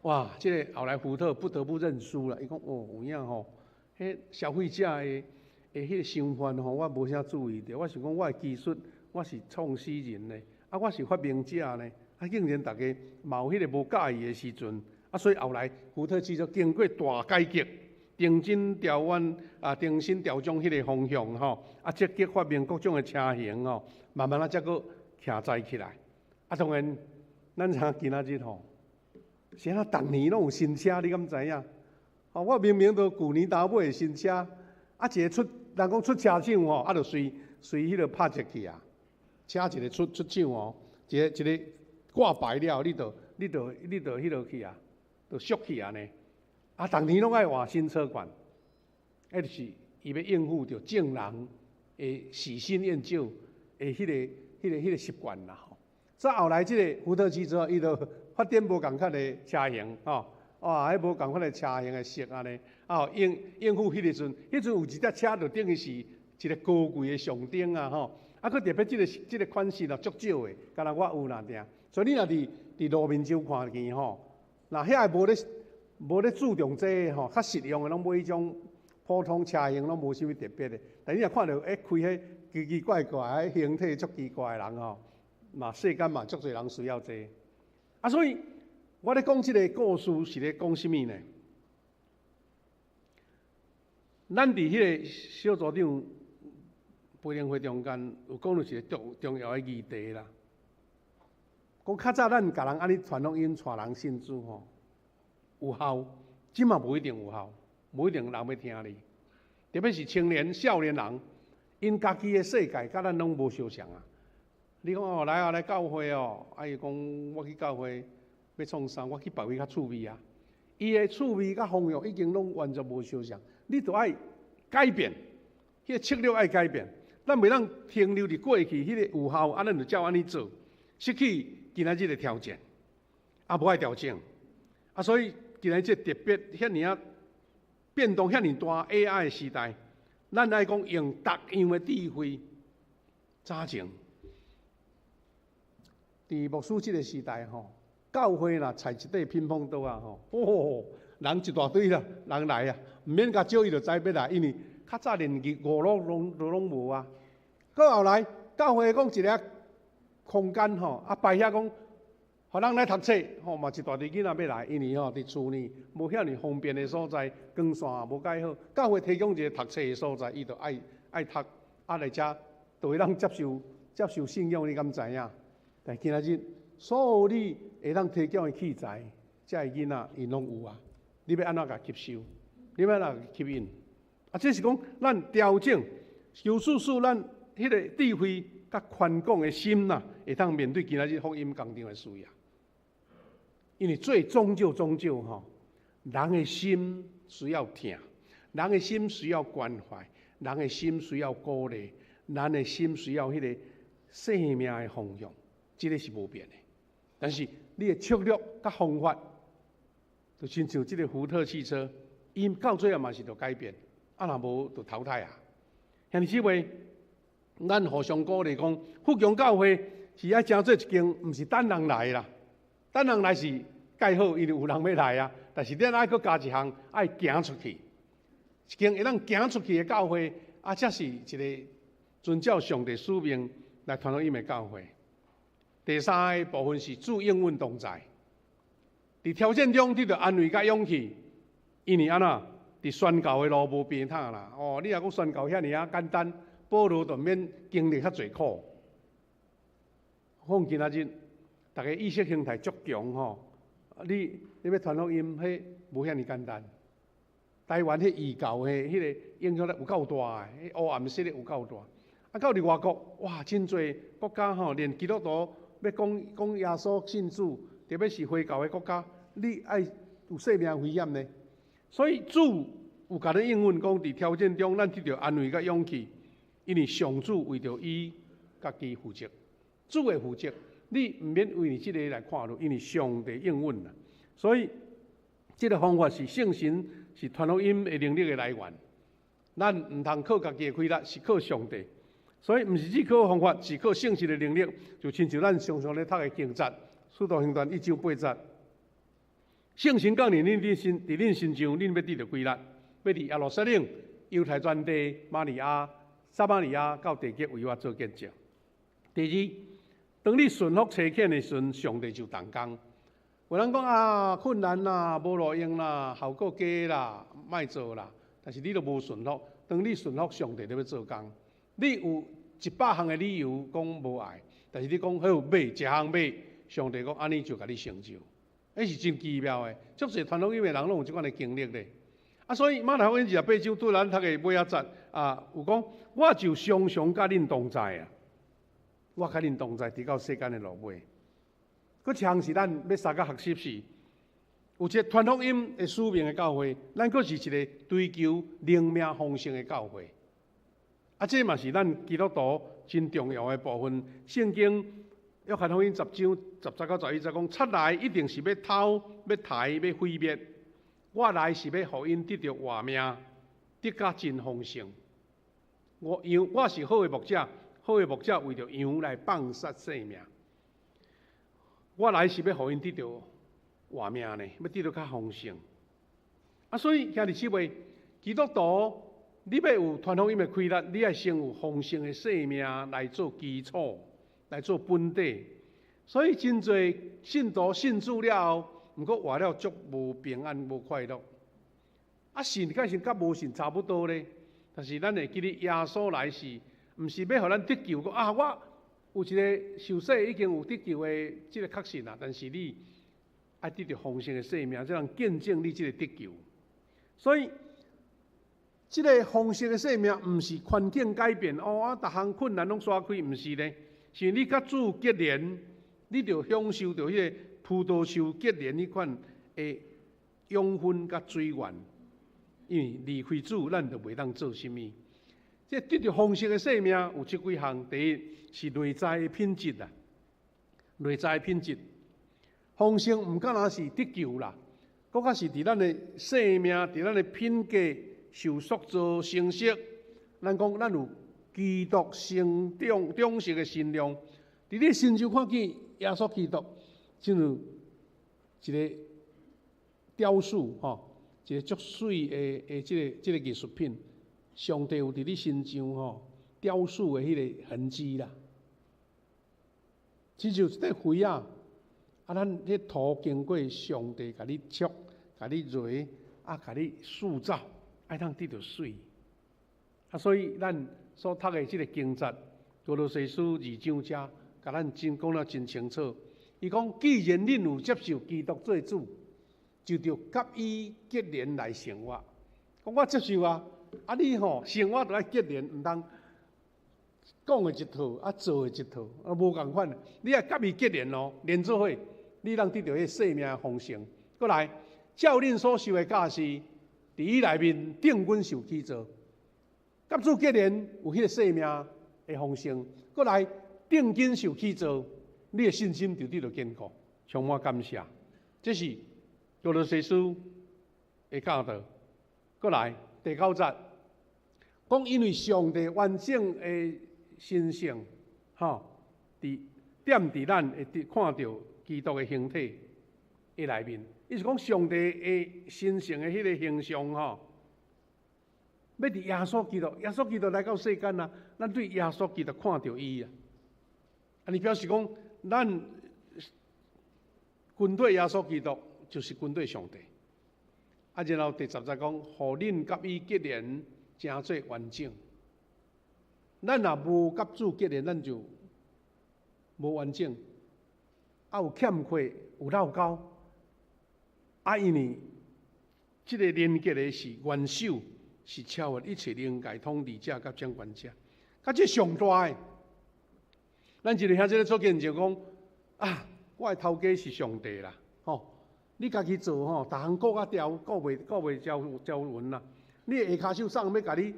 S4: 哇！这个后来福特不得不认输了，伊讲有影吼，迄消费者的迄个想法吼，我无啥注意到，我想讲我的技术我是创始人呢，我是发明者呢，竟然大家嘛有迄个无介意的时阵，所以后来福特汽车经过大改革。重新调转重新调整迄个方向吼，积极发明各种的车型吼，慢慢才佫徛在起来。当然，咱像今仔日吼，是逐年拢有新车，你敢知影？我明明都旧年头买的新车，一个人讲出车厂吼，就随迄个拍折去啊，车一个出厂哦，一个挂牌了，你就迄落去啊，就俗去安尼。逐年拢爱换新车款，就是伊要应付着众人的喜新厌旧的迄个习惯啦吼。再后来，即个福特汽车伊就发展无共款的车型吼，哇，迄无共款的车型的色安尼，应付迄个阵有一只车就等于是一个高贵的象征啊吼。佫特别即个款式啦足少的，敢若我有啦定。所以你若伫路面上看见吼，那遐个无咧注重这个吼，较实用的拢买迄种普通车型，拢无啥物特别的。但你若看到开迄奇奇怪怪、形体足奇怪的人吼，嘛世间嘛足侪人需要这个。所以我咧讲即个故事是咧讲啥物呢？咱伫迄个小组长培灵会中间有讲到一个重要的议题啦。讲较早咱甲人安尼传福音、带人信主吼。有效，即嘛无一定有效，无一定人要听你。特别是青年、少年人，因家己的世界甲咱拢无相像啊。你讲来教会哦，伊讲我去教会要创啥？我去别位较趣味啊。伊的趣味甲方向已经拢完全无相像，你著爱改变，迄个策略爱改变。咱袂当停留伫过去迄个有效，咱就照安尼做，失去今仔日的条件，无爱调整。所以今仔日特别遐尔变动遐尔大 AI 的时代，咱爱讲用各样的智慧。早前，伫牧师这个时代吼，教会啦采一块乒乓桌啊吼，人一大堆啦，人来啊，毋免甲招伊就知要来，因为较早连娱乐拢无啊。到后来，教会讲一个空间吼，摆遐讲。互人来读册，吼嘛一大堆囡仔要来，因为吼伫厝呢无遐尼方便的所在，光线也无介好，教会提供一个读册的所在，伊就爱读，来遮就会当接受信仰，你敢知影？但今仔日所有你会当提供的器材，遮个囡仔伊拢有啊，你要安怎甲吸收？你要安怎吸引？这是讲咱调整，有咱迄个智慧甲宽广的心呐，会当面对今仔日福音工程的需要。因为最终究吼，人的心需要听，人的心需要关怀，人的心需要鼓励，人的心需要迄个生命的方向，这个是无变的。但是你的策略甲方法，就亲像这个福特汽车，伊到最后嘛是着改变，啊若无就淘汰啊。兄弟姊妹，咱互相鼓励讲，福强教会是爱真做一间，毋是等人来啦。等人来是盖好，因为有人要来啊。但是咱爱搁加一项，爱行出去，一间会当行出去的教会，啊，才是一个遵照上帝使命来传福音的教会。第三个部分是主应允同在，伫挑战中得到安慰甲勇气，因为安怎伫宣教的路无平坦啦。哦，你若讲宣教遐尔啊简单，保罗就免经历较侪苦。讲今仔日，大家意识形态足强吼，你要传福音，迄无遐尔简单。台湾迄异教的迄个影响力有够大的，迄黑暗势力有够大。啊，到伫外国，哇，真侪国家吼，连基督徒要讲耶稣信主，特别是回教的国家，你爱有生命危险呢。所以主有甲咱应允讲，伫挑战中，咱得到安慰甲勇气，因为上主为着伊家己负责，主会负责。你毋免为你即个来看路，因为上帝应允啦。所以，即个方法是圣神，是传福音的能力的来源。咱毋通靠家己的开力，是靠上帝。所以，毋是只靠方法，是靠圣神的能力。就亲像咱常常咧读的经节，《使徒行传》1章8节，圣神降临伫恁身上，恁要得到规律，要伫耶路撒冷、犹太全地、撒玛利亚到地极为我做见证。第二，当你顺服差遣的时阵，上帝就动工。有人讲啊，困难啦，无路用啦，效果假啦，莫做啦。但是你都无顺服，当你顺服上帝，你要做工。你有100项的理由讲无爱，但是你讲好买一项买，上帝讲安尼就甲你成就，迄是真奇妙的。足侪传福音的人拢有即款的经历咧。啊，所以马太福音28章对咱读的尾仔节啊，有讲我就常常甲恁同在啊。我甲恁同在，直到世间的落尾。佫像是咱要三个学习是，有一个传福音的使命的教会，咱佫是一个追求灵命丰盛的教会。啊，这嘛是咱基督徒真重要的部分。圣经约翰福音10章10到11节讲：出来一定是要偷、要刣、要毁灭。我来是要互因得到活命，得甲真丰盛。我是好的牧者。好的牧者为着羊来放杀性命，我来是要互因得到活命呢，要得到较丰盛。啊，所以兄弟姊妹，基督徒你要有传福音的开力，你爱先有丰盛的生命来做基础，来做本底。所以真侪信徒信主了后，毋过活了足无平安、无快乐。啊，信甲是甲无信差不多咧，但是咱会记得耶稣来是。毋是要互咱得救，讲啊，我有一个受洗已经有得救的即个确信啦。但是你爱得到丰盛的生命，才能见证你即个得救。所以，即个丰盛的生命，毋是环境改变哦，啊，逐项困难拢刷开，毋是呢。是你甲主结连，你就享受到迄个葡萄树结连迄款的养分甲水源。因为离开主，咱就袂当做啥物。这得到丰盛的生命有即几项，第一是内在的品质啦，内在的品质，丰盛毋敢若是得救啦，更较是伫咱的生命、伫咱的品格受塑造成熟。咱讲咱有基督忠实的信仰，伫你心中看见耶稣基督，正如一个雕塑吼，一个足水的即个艺术品。上帝有伫你身上吼雕塑的迄个痕迹啦，亲像一块灰啊，咱迄土经过上帝甲你戳、甲你揉、甲你塑造，爱通得到水。所以咱所读的即个经节，哥罗西书2章遮，甲咱真讲了真清楚。伊讲，既然恁有接受基督做主，就着甲伊结连来生活。讲我接受啊。啊，你吼生活都爱结连，毋通讲的一套，做的一套，无共款。你也甲伊结连咯，连做伙，你能得到迄生命的丰盛。过来，照恁所受的教示，伫伊内面定阮受起造，甲主结连有迄个生命的丰盛。过来，定紧受起造，你的信心就得到坚固，充满感谢。这是俄罗斯书的教导。过来，第9节讲，因为上帝完整的神性，伫咱会看到基督的形体的内面。意思讲，上帝的神性的迄个形象，要伫耶稣基督来到世间啊，咱对耶稣基督看到伊啊。安尼表示讲，咱军队耶稣基督就是军队上帝。然后第10节讲，互恁甲伊结连，成做完整。咱若无甲主结连，咱就无完整，有欠缺，有漏沟。因为这个连结的是元首，是超越一切灵界统治者甲掌权者，甲这上大的。咱一个兄弟咧做见证讲，我的头家是上帝啦，你家己做逐项顾袂照稳啦。你的下骹手送要甲你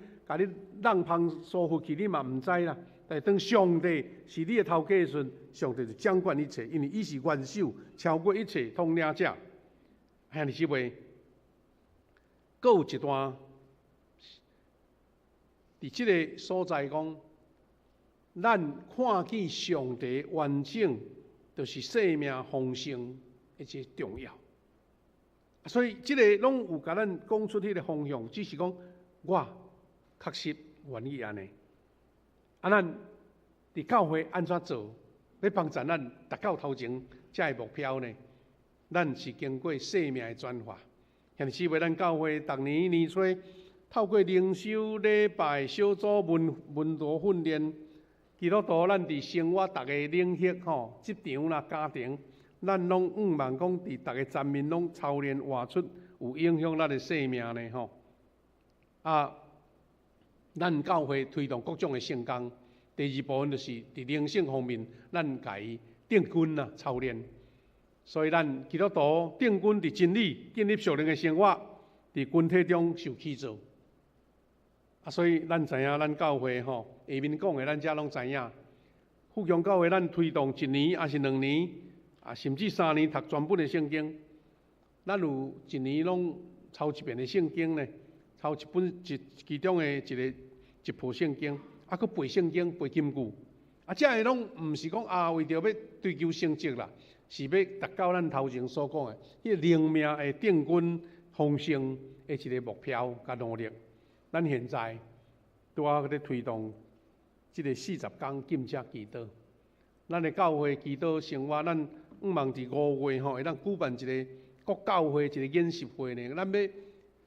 S4: 让芳疏忽去，你嘛毋知啦。但当上帝是你的头家的时阵，上帝就掌管一切，因为伊是元首，超过一切统领者。兄弟姊妹，阁有一段，伫即个所在讲，咱看见上帝完整，就是生命丰盛一个重要。所以，即个拢有甲咱讲出迄个方向，只是讲我确实愿意安尼。咱伫教会安怎做，要帮助咱达到头前这个目标呢？咱是经过生命的转化。兄弟姊妹，咱教会逐年年初透过灵修、礼拜、小组、文道训练，基督徒咱伫生活逐个领域职场啦、家庭。咱拢望讲伫逐个层面拢操练活出有影响咱的生命呢咱教会推动各种的圣工，第2部分就是伫灵性方面，咱家己定军操练。所以咱基督徒定军伫真理、建立属灵的生活，伫群体中受起造。所以咱知影，咱教会下面讲的，咱遮拢知影。富强教会咱推动1年还是2年。甚至3年读全本的圣经，咱有1年拢抄一遍的圣经呢，抄其中的一部圣经，佫背圣经、背金句。这个拢毋是讲为着要追求成绩啦，是要达到咱头前所讲的迄个灵命的定军丰盛的一个目标甲努力。咱现在拄咧推动即个40天禁食祈祷，咱的教会祈祷生活，咱望伫5月会当举办一个国教会一个演习会呢。咱要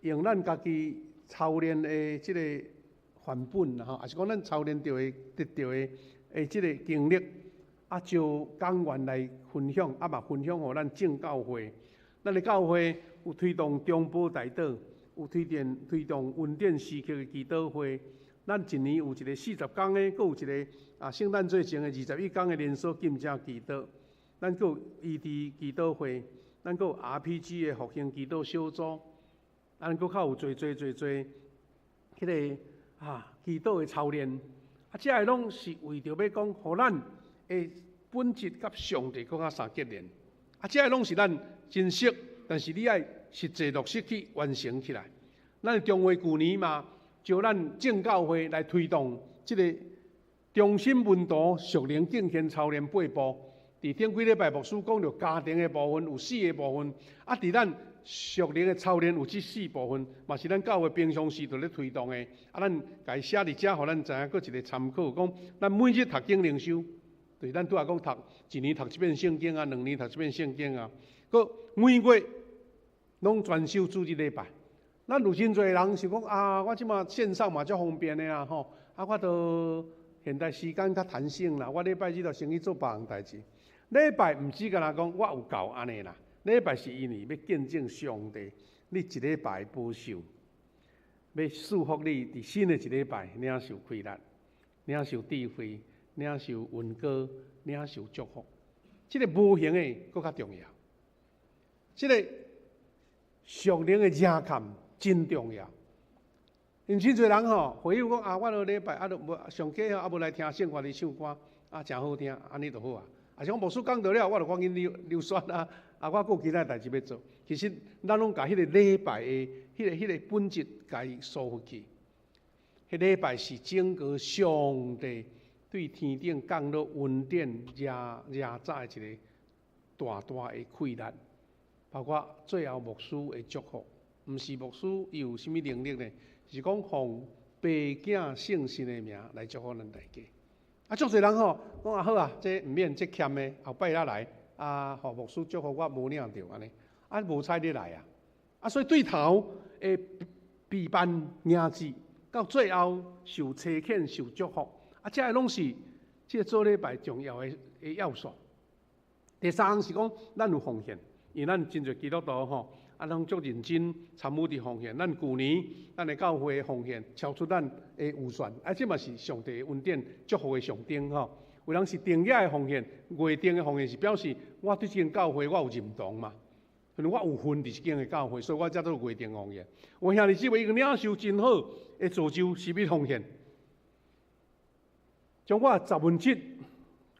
S4: 用咱家己操练的即个范本也是讲咱操练到的得到的即个经历，就讲员来分享，嘛分享互咱正教会。咱的教会有推动中保大祷，有推动恩典时刻的祈祷会。咱1年有一个40天的，佫有一个圣诞节前的21天的连锁禁食祈祷。咱佫有ED祈祷会，咱佫有 RPG 的复兴祈祷小组，咱佫较有做迄个祈祷的操练。这个拢是为着要讲，互咱的本质甲上帝佫较相结连。这个拢是咱真实，但是你爱实际落实去完成起来。咱中华旧年嘛，就咱正教会来推动这个中心文道属灵敬虔操练8步。伫顶几礼拜牧师讲到家庭的部分有4个部分，伫咱属灵的操练有这4部分，嘛是咱教会平常时就咧推动的。咱家写伫遮，互咱知影，佫一个参考，讲咱每日读经灵修，对咱拄仔讲读1年读1遍圣经2年读1遍圣经佫每月拢专修主日礼拜。咱有真侪人想讲我即马线上嘛足方便的啦我都现在时间较弹性啦，我礼拜日就先去做别项代志。礼拜毋只敢若讲我有够安尼啦，礼拜是因为要见证上帝，你一礼拜保守，要祝福你伫新的一礼拜领受快乐。领受智慧，领受恩膏，领受祝福。这个无形的更较重要，这个属灵的热感真重要。因真侪人吼，回忆讲啊，我礼拜啊，都无上课啊，无来听圣歌的唱歌啊，真好听，安尼就好啊。啊，像牧师讲到了，我就赶紧溜选啊，啊，我有其他代志要做。其实咱拢甲迄个礼拜的迄个本质，甲伊疏忽去。迄礼拜是整个上帝对天顶降落恩典、热早的一个大大的馈赠，包括最后牧师的祝福。毋是牧师伊有啥物能力呢？是讲奉爸囝圣神的名来祝福咱大家。啊，足侪人吼讲啊好啊，这毋免这欠的，后摆仔来啊，互牧师祝福我无领着安尼，啊无采你来啊，啊所以对头的备办迎接，到最后受差遣受祝福，啊这拢是这个做礼拜重要的要素。第三是讲咱有奉献，因为咱真侪基督徒吼。啊，拢足认真参与伫奉献。咱旧年咱的教会奉献超出咱的预算，啊，这嘛是上帝的恩典祝福的象征吼。有人是定额的奉献，月定的奉献是表示我对这间教会我有认同嘛，可能我有份伫这间的教会，所以我才做月定奉献。有兄弟姊妹，伊个领受真好的造就是要奉献，将我7%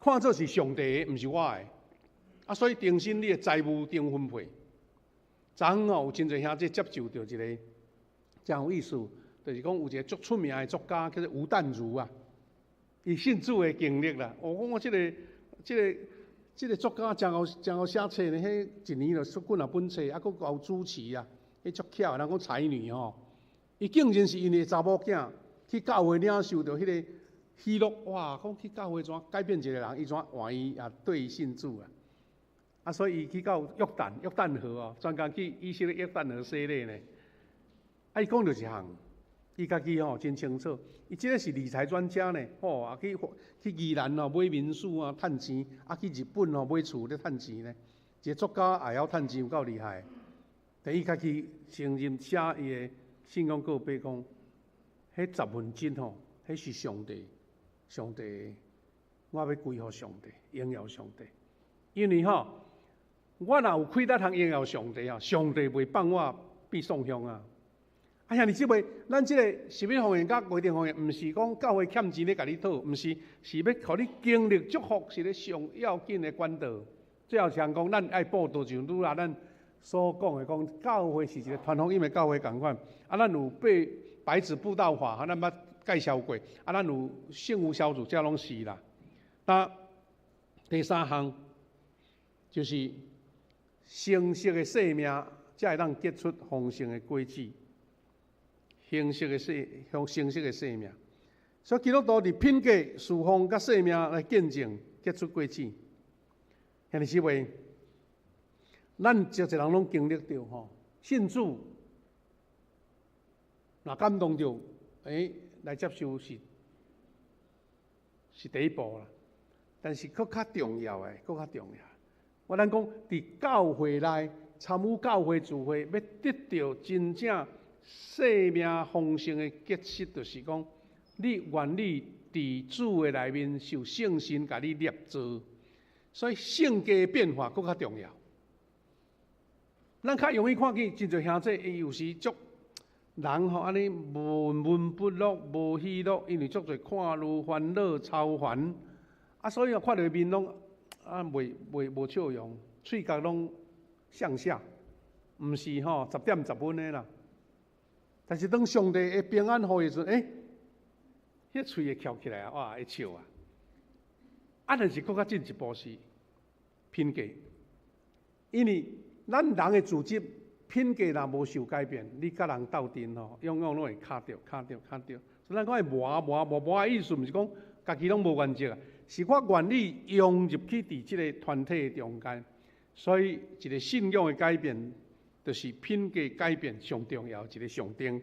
S4: 看作是上帝的，毋是我的。啊，所以定心你的财务定分配。昨昏有真侪兄弟接受到一个真有意思，就是讲有一个足出名的作家叫做吴淡如啊，伊信主的经历啦。我这个作家真好写册呢，迄一年就出几啊本册，啊，佫有主持啊，迄足巧，人讲才女吼。伊竟然是因为查某囝去教会领受到迄个喜乐，哇！讲去教会怎改变一个人，伊怎换伊也对伊信主啊。啊，所以伊去到约旦河哦，专工去以色列约旦河洗礼呢。啊，伊讲到一项，伊家己吼真清楚，伊即个是理财专家呢，吼啊去宜兰哦买民宿啊趁钱，啊去日本哦买厝咧趁钱呢。一个作家也晓趁钱，有够厉害。但伊家己承认写伊的信仰告白讲，迄10%吼，迄是上帝，我要归乎上帝，荣耀上帝，因为吼。我若有开得通荣耀上帝啊，上帝袂放我变送香啊！哎呀，你即位，咱即个是要奉献甲规定奉献，毋是讲教会欠钱咧甲你讨，毋是，是要互你经历祝福，是咧上要紧的管道。最后常讲，咱爱报道就愈啦，咱所讲的讲，教会是一个传福音的教会共款。啊，咱有白纸布道法，咱捌介绍过。啊，咱有圣物小组，这拢是啦。那第三项就是。成熟的生命才会当结出丰盛的果子。成熟的生命，所以基督徒伫品格、侍奉甲生命来见证结出果子。兄弟姊妹，咱一人拢经历到吼，信主，若感动着，来接受是第一步啦。但是佫较重要的，我咱讲，伫教会内参与教会聚会，要得到真正生命丰盛的结实，就是讲，你愿意伫主的内面受圣神甲你立做，所以性格变化更较重要。咱较容易看见真侪兄弟，伊有时足人吼安尼闷闷不乐、无喜乐，因为足侪看路烦恼、操烦，啊，所以看到面拢。无笑容，喙角拢向下，毋是吼10点10分的啦。但是当上帝的平安予伊时，迄喙会翘起来啊，哇，会笑啊。啊，但是更较进一步是品格，因为咱人的自质品格若无受改变，你甲人斗阵吼，永远拢会卡着。所以咱讲会磨的意思，毋是讲家己拢无原则啊。是我愿意融入去伫即个团体中间，所以一个信仰的改变，就是品格改变上重要一个象征。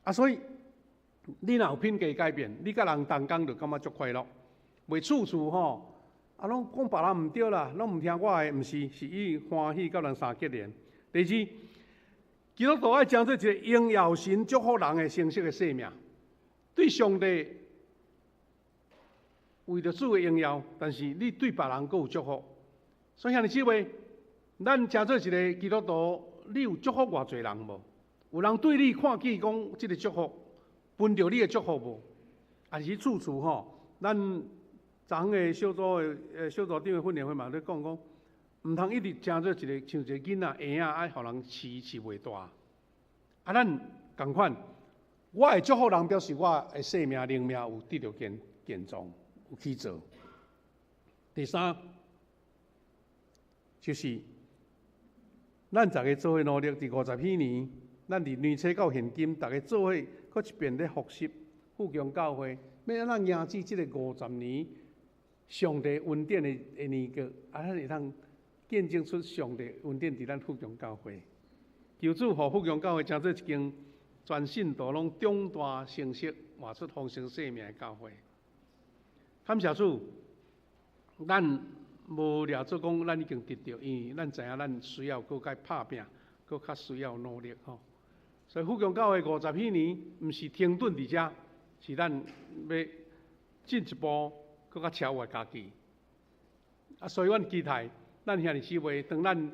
S4: 啊，所以你若有品格改变，你甲人同工就感觉足快乐，袂处处吼，啊，拢讲别人毋对啦，拢毋听我的，毋是，是以欢喜甲人相结连。第二，基督徒爱将做一个荣耀神、祝福人的成熟的生命，对上帝为着主的荣耀，但是你对别人阁有祝福。所以兄弟姊妹，咱诚做一个基督徒，你有祝福偌侪人无？有人对你看见讲这个祝福，分着你的祝福无？还是处处吼，咱昨昏的小组的小组长的训练会嘛咧讲，毋通一直诚做一个像一个囡仔婴仔，爱互人饲袂大。咱共款，我会祝福人，表示我的生命灵命有得到健壮，有去做。第三，就是咱大家做伙努力，伫50几年，咱伫年初到现今，大家做伙搁一遍咧复习富强教会，要安怎迎接即个50年上帝恩典的年月，咱会通见证出上帝恩典伫咱富强教会。求主互富强教会成做一间全信徒拢长大成熟、活出丰盛生命的教会。感谢主，咱无掠做讲咱已经得到，因为咱知影咱需要搁较拍拼，搁较需要努力吼。所以富强教会50几年，毋是停顿伫遮，是咱要进一步搁较超越家己。所以阮期待咱兄弟姊妹，当咱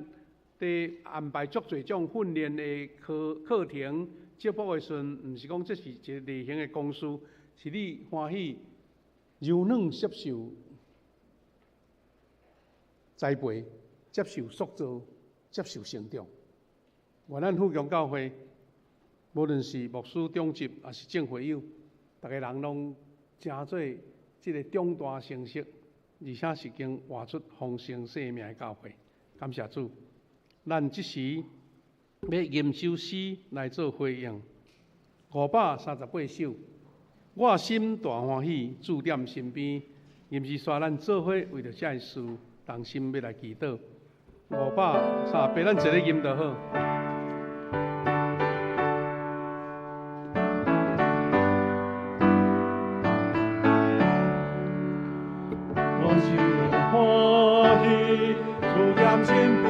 S4: 伫安排足侪种训练的课程、接驳的时阵，毋是讲这是一个例行的公事，是你欢喜柔软接受栽培、接受塑造、接受成长。愿咱富强教会，无论是牧师、长执，还是正会友，大家人拢诚做即个长大成熟，而且是经活出丰盛生命的教会。感谢主。咱即时要吟首诗来做回应，538首。我心大欢喜，主踮身边，吟诗刷咱做伙为着这事同心要来祈祷。538，咱一个吟就好。
S3: 我心欢喜，主踮身边。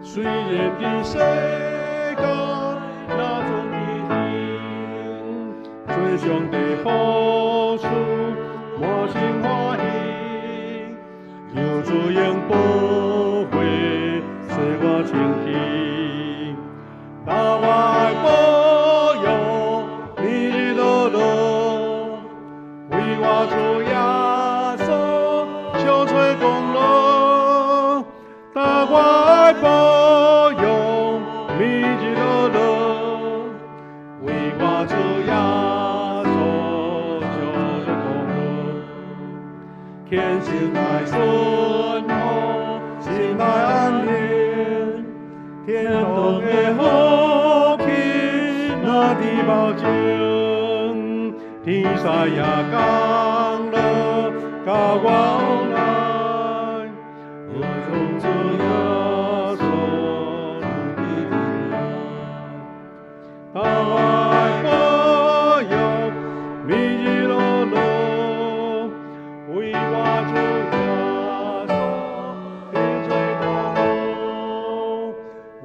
S3: 虽然伫世界那种已经，做上帝好处，满心欢喜。求主应保惠，使我清气。大我保佑，日日落落，为我主耶稣消除功劳。大我保佑，日日落落，为我主耶稣消除功劳。天心来顺服，心来安宁，天堂的福气那地保证，天使也降落到我来，我从主耶稣主的爱，大爱保佑，日日落落，为我主耶稣天吹大路，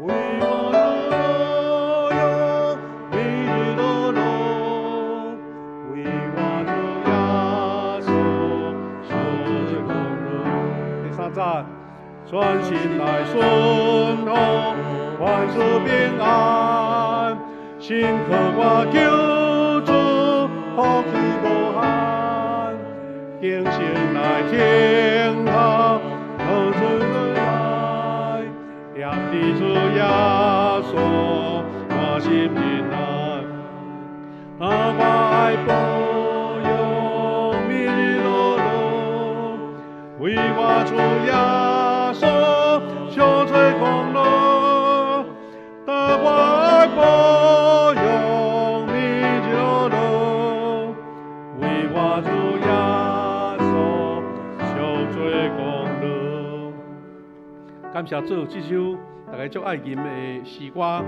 S3: 为我主路日日落落，为我主耶稣受这功劳。第三站，全心来顺服，万事平安，心靠我救主，福气无限，敬心来听他，好主来来，念地主耶稣，我心平安，我爱保佑，日日落落，为我主耶稣消除功劳，大我爱保佑，日日落落，为我主耶稣消除功劳。
S4: 感谢主，这首大家足爱吟的诗歌。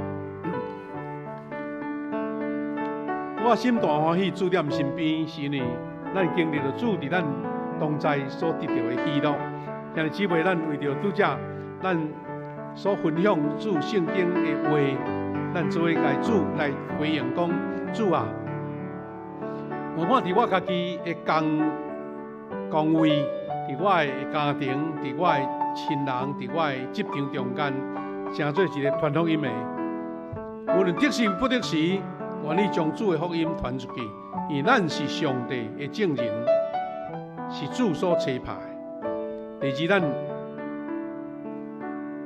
S4: 我心大欢喜，主踮身边，是因为咱经历了主伫咱同在所得到的喜乐。兄弟姊妹，咱为着拄则，咱所分享主圣经的话，咱做伙来主来回应讲，主啊，我伫我家己的工岗位，伫我的家庭，伫我的亲人，伫我的职场中间，成做一个传福音的。无论得时不得时，愿意将主的福音传出去，因为咱是上帝的证人，是主所差派的。第二，咱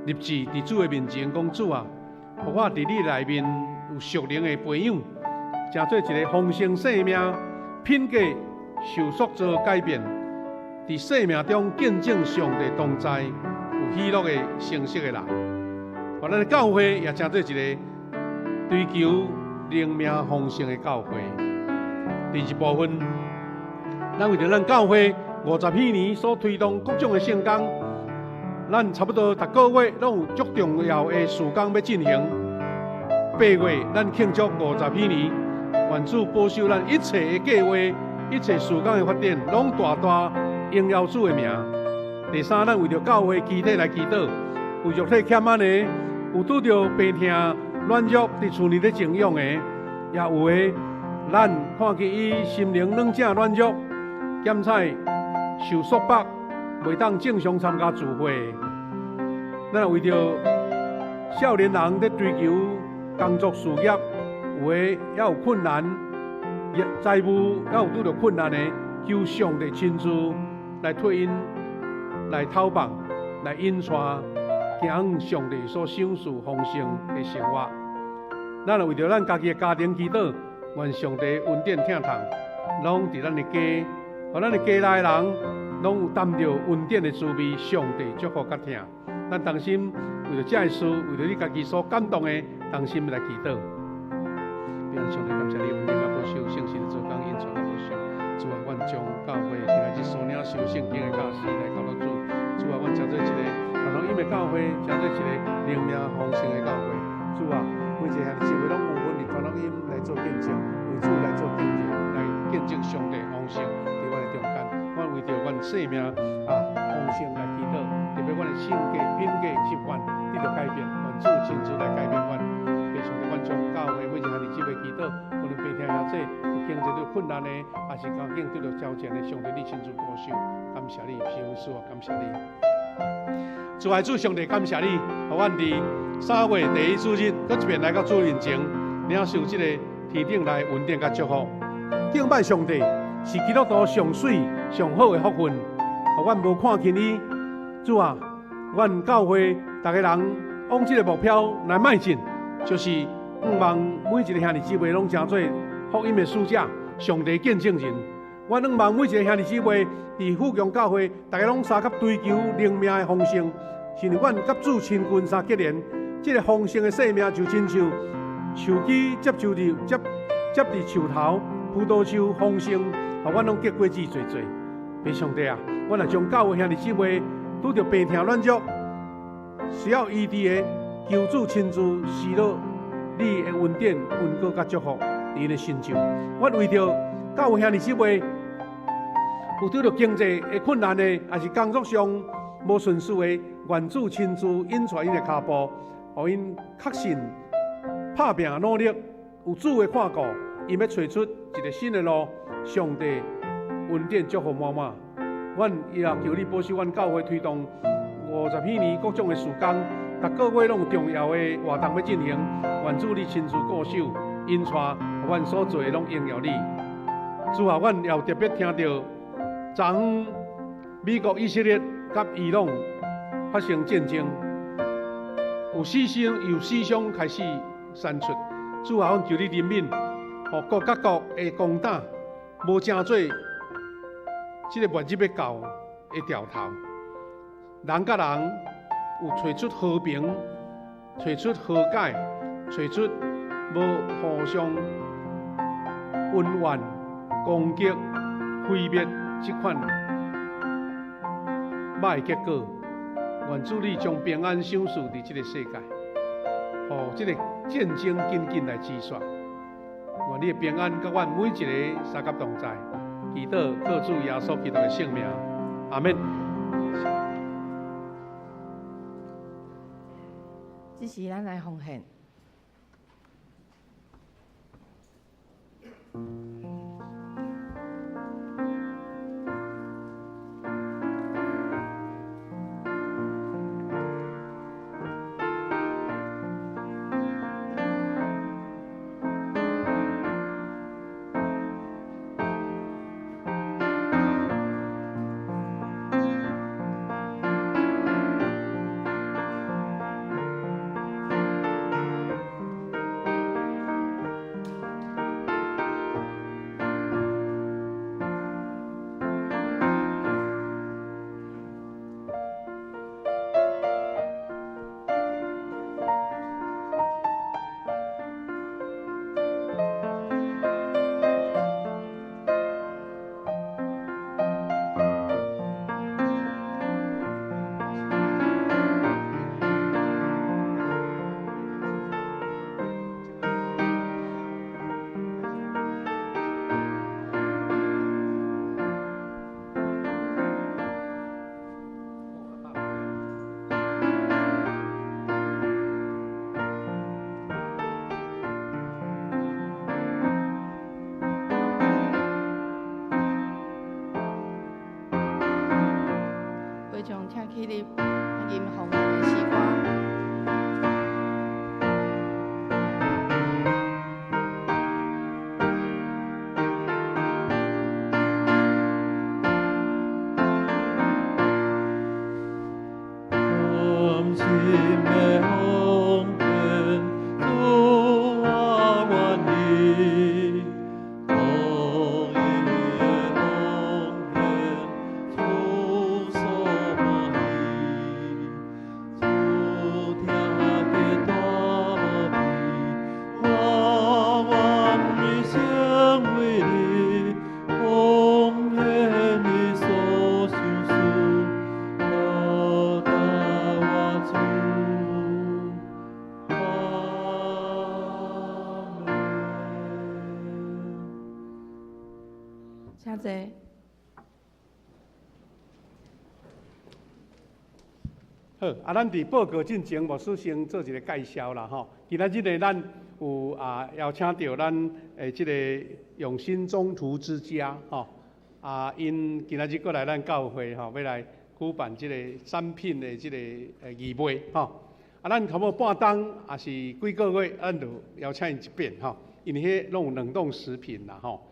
S4: 立志伫主的面前讲：主啊，互我伫你内面有属灵的培养，成做一个丰盛生命、品格受塑造改变，伫生命中见证上帝同在、有喜乐的成熟的人。互咱的教会也成做一个追求灵命丰盛的教会。第二部分，咱为着咱教会50几年所推动各种的圣工，咱差不多逐个月拢有足重要的事工要进行。8月咱庆祝50几年，愿主保守咱一切的计划、一切事工的发展，拢大大荣耀主的名。第三，咱为着教会基体来祈祷，有肉体欠安的，有拄着病痛、软弱伫厝里咧静养的，也有的咱看见伊心灵软正软弱，检采受束缚，袂当正常参加聚会。咱为着少年人咧追求工作事业，有的也有困难，财务也有拄着困难的，求上帝亲自来替因来讨帮，来引带，行上帝所赏赐丰盛的生活。咱为着咱家己的家庭祈祷，愿上帝恩典疼痛，拢伫咱的家，互咱的家内的人拢有担着恩典的滋味，上帝祝福甲疼。咱同心为着这个事，为着你家己所感动的，同心来祈祷。愿上帝感谢你恩典甲保守，圣神的做工引带甲保守。主啊，阮将教会今日所领受圣经的教师来交到主。主啊，阮成做一个传福音的教会，成做一个灵命丰盛的教会。主啊，每一个兄弟姊妹拢有份伫传福音来做见证，为主来做见证，来见证上帝丰盛伫阮的中间。阮为着阮生命丰盛来祈祷，特别阮的性格、品格、习惯得到改变，愿主亲自来改变阮。非常的，阮将教会每一个兄弟姊妹祈祷，无论病痛也济，有经济有困难的，也是环境得到挑战的，上帝你亲自保守，感谢你，平安感谢你。主爱主上帝，感谢你，互阮伫3月第1主日，搁一遍来到主面前，领受这个天顶来恩典甲祝福。敬拜上帝是基督徒上水上好的福分，互阮无看轻伊。主啊，阮教会大家人往这个目标来迈进，就是望每一个兄弟姊妹拢成做福音的使者，上帝见证人。我望每一个兄弟姊妹伫富强教会，大家拢相合追求灵命的丰盛，是因阮甲主亲近相结连，这个丰盛的生命就亲像树枝接伫树头，葡萄树丰盛，互阮拢结果子侪侪。弟上帝啊，阮也将教会兄弟姊妹拄着病痛软弱，需要医治的，求主亲自施落你的恩典、恩膏甲祝福你的心上。阮为着教会兄弟姊妹有拄着经济的困难的，也是工作上无顺遂的，愿主亲自引带因的脚步，互因确信拍拼努力，有主的看顾，因要找出一个新的路。上帝恩典祝福满满。阮也求你保守阮教会推动50几年各种的事工，逐个月拢有重要的活动要进行。愿主你亲自固守，引带阮所做的拢荣耀你。主啊，阮也有特别听到昨昏美国、以色列甲伊朗发生战争，有死伤开始散出。主啊，阮求你怜悯，互各各国的攻打无正做这个末日要到的兆头。人甲人有找出和平，找出和解，找出无互相恩怨、攻击、毁灭这款歹结果。愿主你将平安赏赐伫这个世界，互这个战争紧紧来止息。愿你的平安甲阮每一个三甲同在。祈祷靠主耶稣基督的圣名，阿门。
S5: 这是咱来奉献。上听起哩吟红颜的诗歌。请坐。
S4: 好，咱伫报告进前，牧师先做一个介绍啦吼。今仔日呢，咱有邀请到咱即个永新中途之家吼因今仔日过来咱教会吼，要来举办即个产品的即个义卖吼。咱差不多半冬也是几个月，咱就邀请因一遍吼，因为迄拢有冷冻食品啦吼。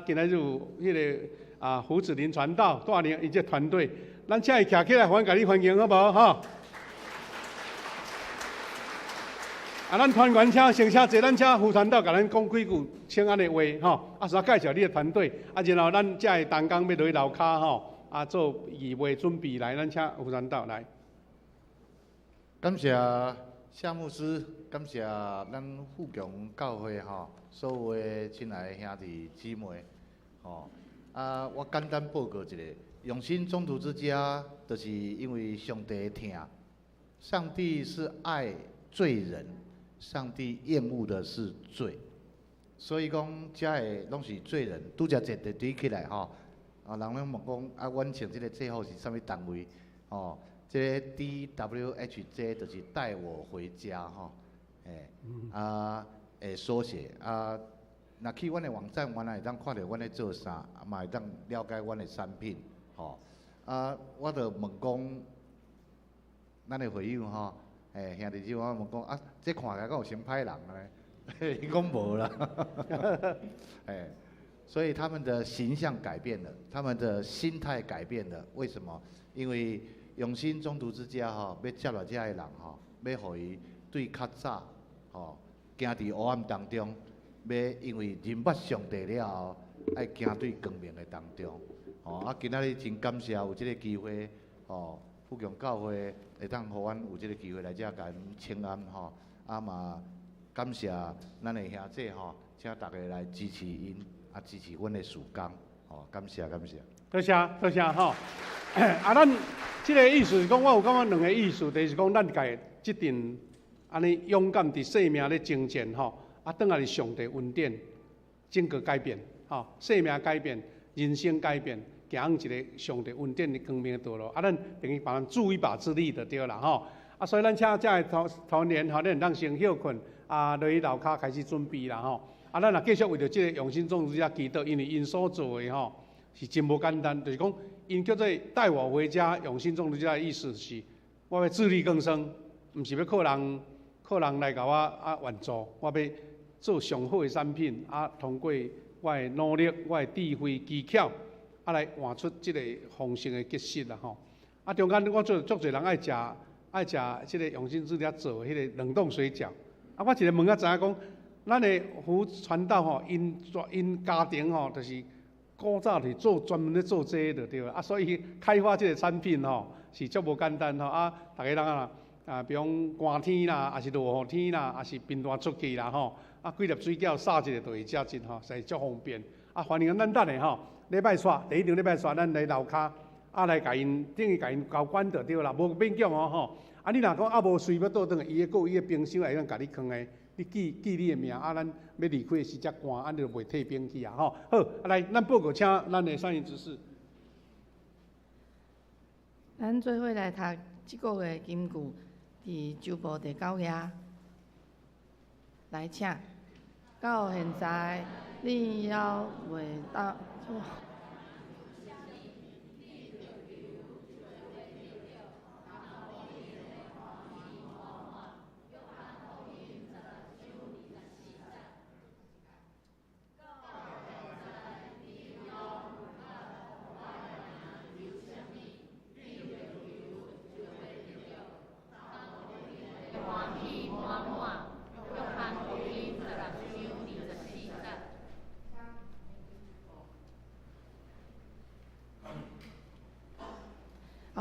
S4: 今仔日有迄个胡子林传道带领伊这团队。咱请伊徛起来，甲你欢迎好无吼？咱团员请先请坐，咱请副传道甲咱讲几句请安的话吼。先介绍你的团队，然后咱才会动工要落去楼骹吼，做预备准备来，咱请副传道来。
S6: 感谢夏牧师，感谢咱富强教会吼，所有的亲爱的兄弟姊妹吼。我简单报告一下。永新中途之家，就是因为上帝疼，上帝是爱罪人，上帝厌恶的是罪，所以讲遮个拢是罪人，拄则坐地堆起来吼，人拢问讲阮穿这个制服是啥物单位？哦，这个 DWHJ 就是带我回家吼，缩写若去阮的网站，原来会当看到阮咧做啥，嘛会当了解阮的产品。我就问讲，咱的会友吼，兄弟姊妹问讲这看起来敢有先歹人咧？伊讲无啦，所以他们的形象改变了，他们的心态改变了。为什么？因为永新中途之家吼，要接来遮个人吼，要互伊对较早吼，行伫黑暗当中，要因为认捌上帝了后，爱行对光明的当中。今仔日真感谢有这个机会，富强教会会当互阮有这个机会来遮甲因请安吼，嘛感谢咱的兄弟吼，请大家来支持因，支持阮的事工，感谢感谢。
S4: 多谢多谢吼。咱即个意思是讲，我有感觉两个意思，就是讲咱家即阵安尼勇敢伫生命咧征战吼，转来是上帝恩典，整个改变吼，生命改变。人生改变，行一个上帝恩典的光明的道路。咱等于帮人助一把之力就对啦吼。所以咱请这个团员吼，咱当先休困，落去楼骹开始准备啦吼。咱也继续为着这个永新中途之家祈祷，因为因所做的吼是真无简单，就是讲因叫做带我回家，永新中途之家的意思是，我要自力更生，毋是要靠人来甲我援助，我要做上好的产品，通过我的努力、我的智慧、技巧，来换出即个丰盛的结实啦吼。中间我做足侪人爱食即个永新之家做迄个冷冻水饺。我一个问知影讲，咱的胡传道吼，因家庭吼，就是古早是专门咧做这个就对了。所以开发即个产品吼，是足无简单吼。大家人比如寒天啦，还是落雨天啦，还是平淡出去啦吼。几粒水饺撒一个就会食真吼，实在足方便。欢迎咱等下吼，礼拜煞第一场礼拜煞，咱来楼骹来甲因等于甲因交管就对啦，无勉强吼。你若讲无随要倒转来，伊个冰箱会当甲你放的，你记你的名，咱要离开时则寒，就袂退冰去啊吼。好，来咱报告请咱的善言执事。
S5: 咱做伙来读即个月金句，伫周报第9页。来请，到现在你要为到。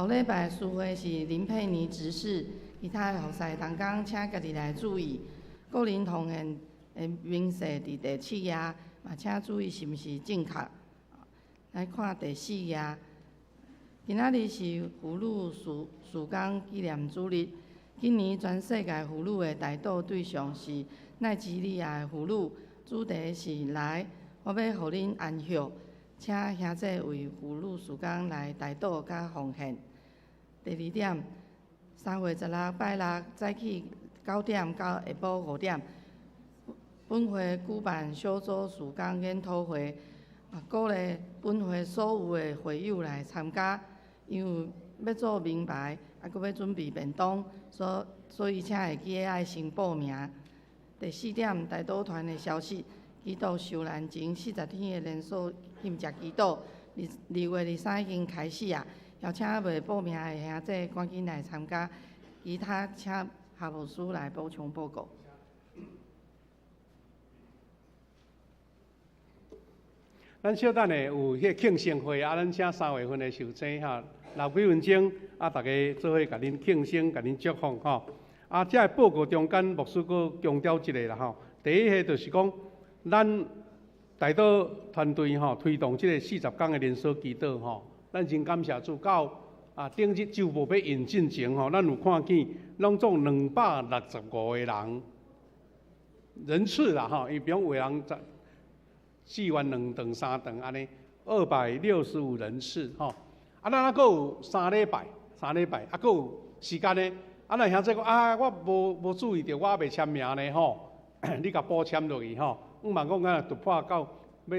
S5: 后礼拜书会是林佩妮执事，其他的后事同工请家己来注意。个人同行的名册伫第7页，嘛请注意是毋是正确。来看第4页，今仔日是妇女事工纪念主日。今年全世界妇女的代祷对象是奈及利亚的妇女，主题是来，我要互恁安息。请兄姐为妇女事工来代祷甲奉献。第2点，3月16拜六早起9点到下晡5点，本会举办小组事工研讨会，鼓励本会所有的会友来参加，因为要做名牌，阁要准备便当，所以请会记得爱先报名。第4点，代祷团的消息。祈祷受难前40天的连锁献食祈祷，2月23已经开始啊！邀请未报名的兄弟赶紧来参加，其他请夏牧师来补充报告。
S4: 咱小等下有迄庆生会啊，咱请3月份的寿星哈，留几分钟啊，大家做伙甲恁庆生，甲恁祝福吼。啊，这报告中间牧师阁强调一个啦吼，第一个就是讲。咱代祷团队吼推动即个40天的连锁祈祷吼，咱真感谢主。到顶日周末要引进前吼，咱有看见拢总265个人人次啦吼，伊比如有人4万2顿3顿安尼，265人次吼。啊，咱还阁有3礼拜，啊，阁有时间呢。啊，咱兄弟讲我无注意到，我未签名呢吼，你甲补签落去吼。毋茫讲突破到要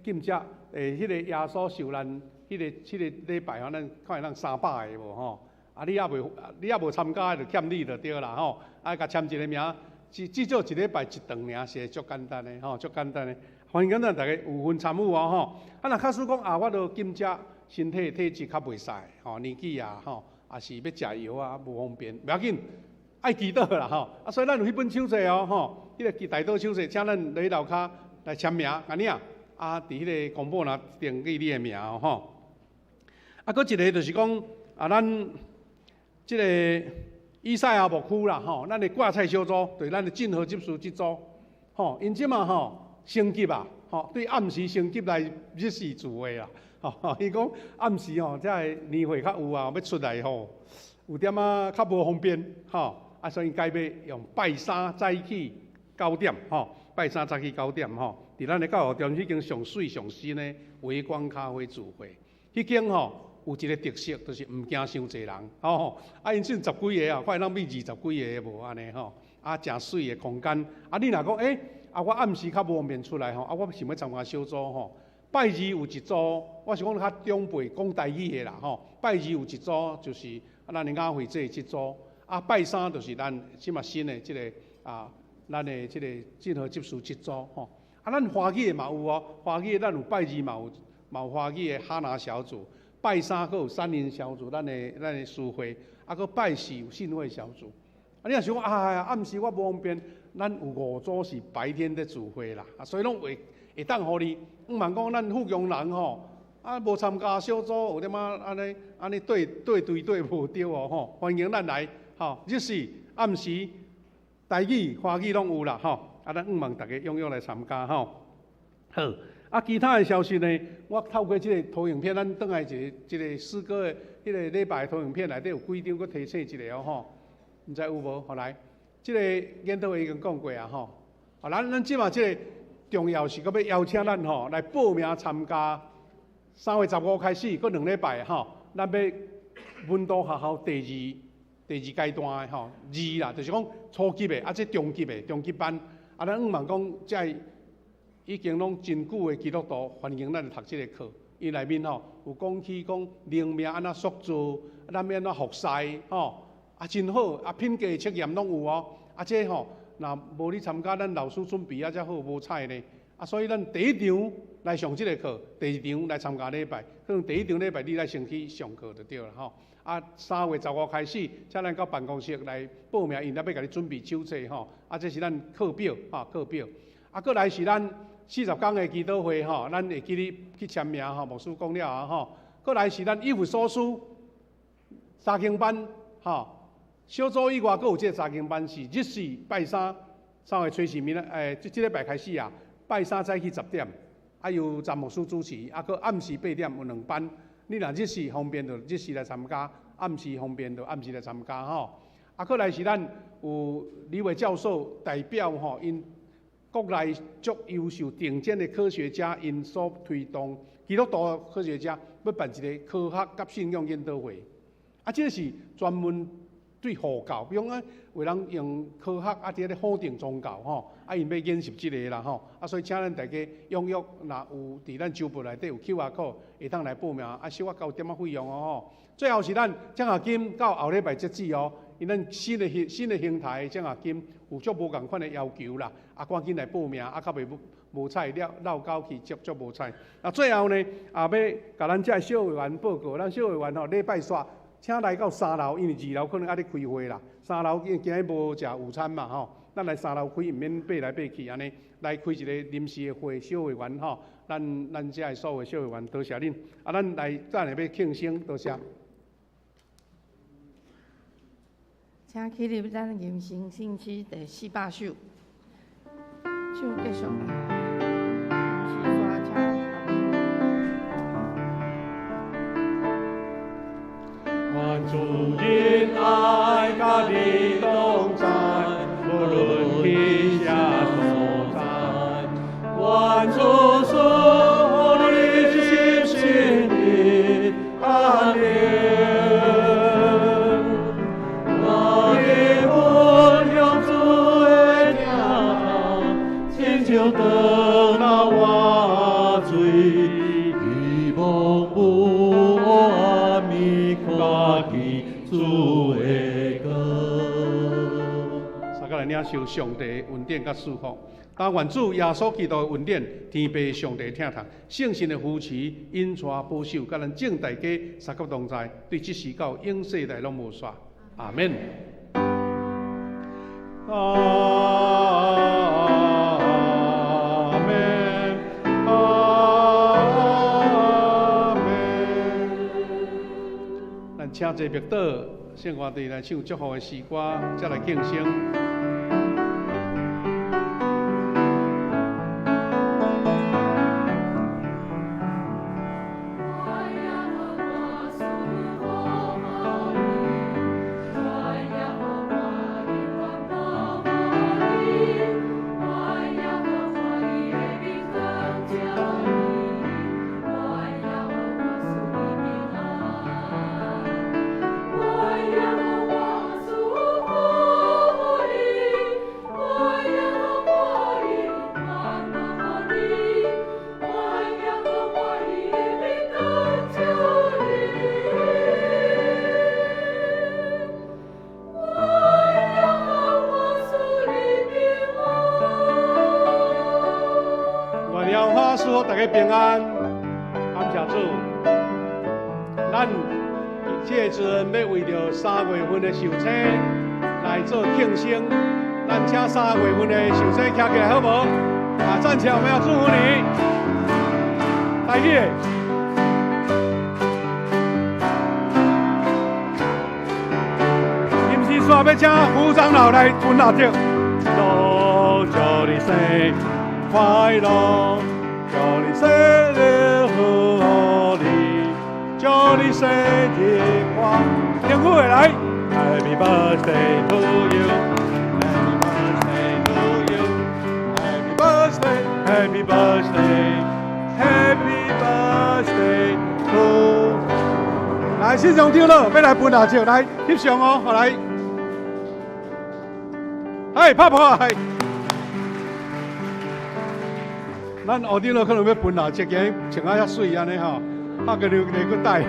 S4: 禁食迄个耶稣受难迄个礼拜吼，咱看咱300个无吼？啊，你也无参加，就欠你就对啦吼。啊，甲签一个名，至少一礼拜一顿尔，是足简单的吼，足简单的。欢迎咱大家有份参与哦吼。啊，若假使讲我都禁食，身体体质较袂使吼，年纪吼，也是要食药啊，无方便，不要紧。爱祈祷啦吼，啊，所以咱有迄本手册哦吼，迄个代祷手册，请咱来楼骹来签名，安尼啊，伫迄个公布若登记你的名哦吼。啊，搁一个就是讲咱即个以赛亚牧区啦吼，咱的挂菜小组对咱的进河执事这组吼，因即嘛吼升级啊，吼对暗时升级来日时聚会啦，吼，伊讲暗时吼，即个年会较有啊，要出来吼，有点较无方便吼。啊，所以改要用拜3早起9点吼，拜3早起9点吼，伫咱的教学中已经上水上新的微光咖啡聚会，迄间吼有一个特色，就是毋惊伤济人吼。啊，因阵10几个啊，快咱比20几个无安尼吼。啊，诚水的空间。啊，你若讲我暗时较无方便出来吼，我想要参加小组吼。拜2有一组，我是讲较长辈讲台语的啦吼。拜2有一组就是咱的雅会这组。啊，拜3就是咱即嘛新的即个咱的即个进河执事这组吼。啊，咱华语的嘛有哦，华语咱有拜2嘛有华语的哈拿小组，拜3佫有3人小组，咱的诗会，啊，佫拜4有信会小组。啊，你若想讲暗时我无方便，咱有5组是白天在聚会啦，所以拢会当互你。毋茫讲咱富强人吼。啊，无参加小组，有点安尼对无对哦吼，欢迎咱来吼，日时暗时台语、华语拢有啦吼，啊，咱毋茫大家踊跃来参加吼。好，啊，其他的消息呢，我透过即个投影片，咱转来一个诗歌的迄个礼拜投影片内底有几张，佫提醒一下哦吼，毋知有无？好来，即个研讨会已经讲过啊吼，啊，咱即马即个重要是佫要邀请咱吼来报名参加。3月15开始，佫2礼拜吼，咱要文都学校第二阶段的吼，2啦，就是讲初级的，啊，即中级班，啊，咱毋茫讲，即已经拢真久的基督徒欢迎咱读即个课，伊内面吼有讲起讲灵命安怎塑造，咱要安怎服侍吼，啊，真好，啊，品格测验拢有哦，啊，即吼，若无你参加，咱老师准备啊，才好无彩呢。啊，所以咱第一场来上即个课，第2场来参加礼拜，可能第1场礼拜你来先去上课就对了吼。啊，3月15开始，才咱到办公室来报名，因才要甲你准备手册吼。啊，这是咱课表吼，课表。啊，过来是咱40天的祈祷会吼，咱会记你去签名吼，牧师讲了啊吼。过来是咱以弗所书查经班小组以外，佫有这个查经班是日时拜三3月初4明即礼拜开始啊，拜三早起10点，由詹牧师主持，佫暗时8点有2班。你若日时方便就日时来参加，暗时方便就暗时来参加佫来是咱有李伟教授代表因国内足优秀顶尖的科学家，因所推动基督徒科学家要办一个科学甲信仰研讨会。这个是专门对护教，比如为人用科学伫咧否定宗教因要研习这个啦所以请咱大家踊跃，若有伫咱周报内底有 QR code， 会当来报名小可9点费用最后是咱奖学金到后礼拜截止因咱新的平台奖学金有足无共款的要求啦，赶紧来报名，较袂无彩绕高去足无彩。最后呢，要甲咱这小会员报告，咱小会员礼拜煞请来到3楼，因为2楼可能咧开会啦。3楼今日无食午餐嘛咱来3楼开，唔免爬来爬去安尼，来开一个临时的会，小会员咱这所有小会员多谢恁，咱来再来要庆生，多谢。
S5: 请起立，咱迎新星期第400首，唱继续。
S3: 愿主因爱甲你同在，无论天下所在。愿主赐我你心的安宁。就等那瓦醉，希望不阿弥卡基主的歌。
S4: 大家来领受上帝恩典甲祝福。但愿主耶稣基督的恩典，天父上帝听从，圣神的扶持，引带保守，甲咱众大家三角同在，对即时到永世代拢无煞。阿免。请坐麦岛圣歌队来唱祝福的诗歌，再来庆生。大家平安，感谢主。咱这阵要为着3月份的受洗来做庆生，咱请3月份的受洗站起来好无？站起来，我们要祝福你。来去。是不是说要请副长老来分蜡烛？祝你生快乐。祝你生日贺礼，祝你生日快乐！天父会来 ，Happy birthday to you，Happy birthday to you，Happy birthday，Happy birthday，Happy birthday to。来，欣赏跳乐，要来分蜡烛，来翕相哦，来，哎，拍拍，哎。咱后顶可能要分蜡烛，今日穿啊遐水安尼拍个牛个带。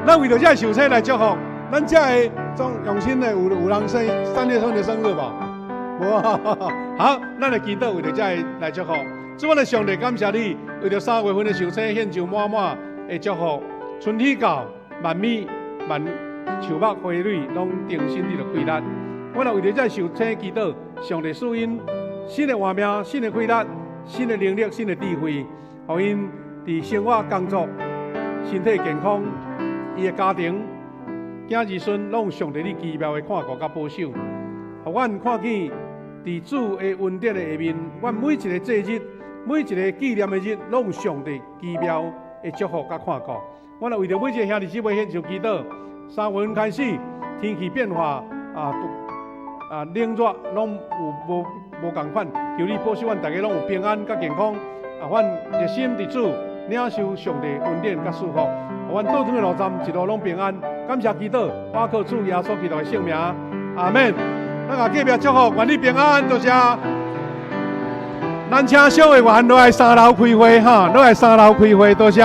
S4: 咱为着这受洗来祝福，咱这个总用心的有人3月份的生日无？无。好，咱来祈祷为着这个来祝福。主我的上帝感谢你，为着3月份的受洗献上满满的祝福，春天到，万米万树木花蕊拢定心你的快乐。我若为着这受洗祈祷，上帝赐因新的活命，新的快乐。新的能力、新的智慧，互因伫生活、工作、身体健康，伊的家庭囝儿孙拢有上帝你奇妙的看顾甲保守，互阮看见伫主的恩典的下面，阮每一个节日、每一个纪念的日，拢有上帝奇妙的祝福甲看顾。阮也为着每一个兄弟姊妹献上祈祷。3月份开始，天气变化冷热拢有无共款，求你保守阮大家拢有平安甲健康。阮热心伫主，领受上帝恩典甲祝福，互阮倒转的路站一路拢平安。感谢祈祷，我靠主耶稣基督的圣名，阿门。咱也隔壁祝福，愿你平安，多谢。咱请小会员落来3楼开会哈，落来3楼开会，多谢。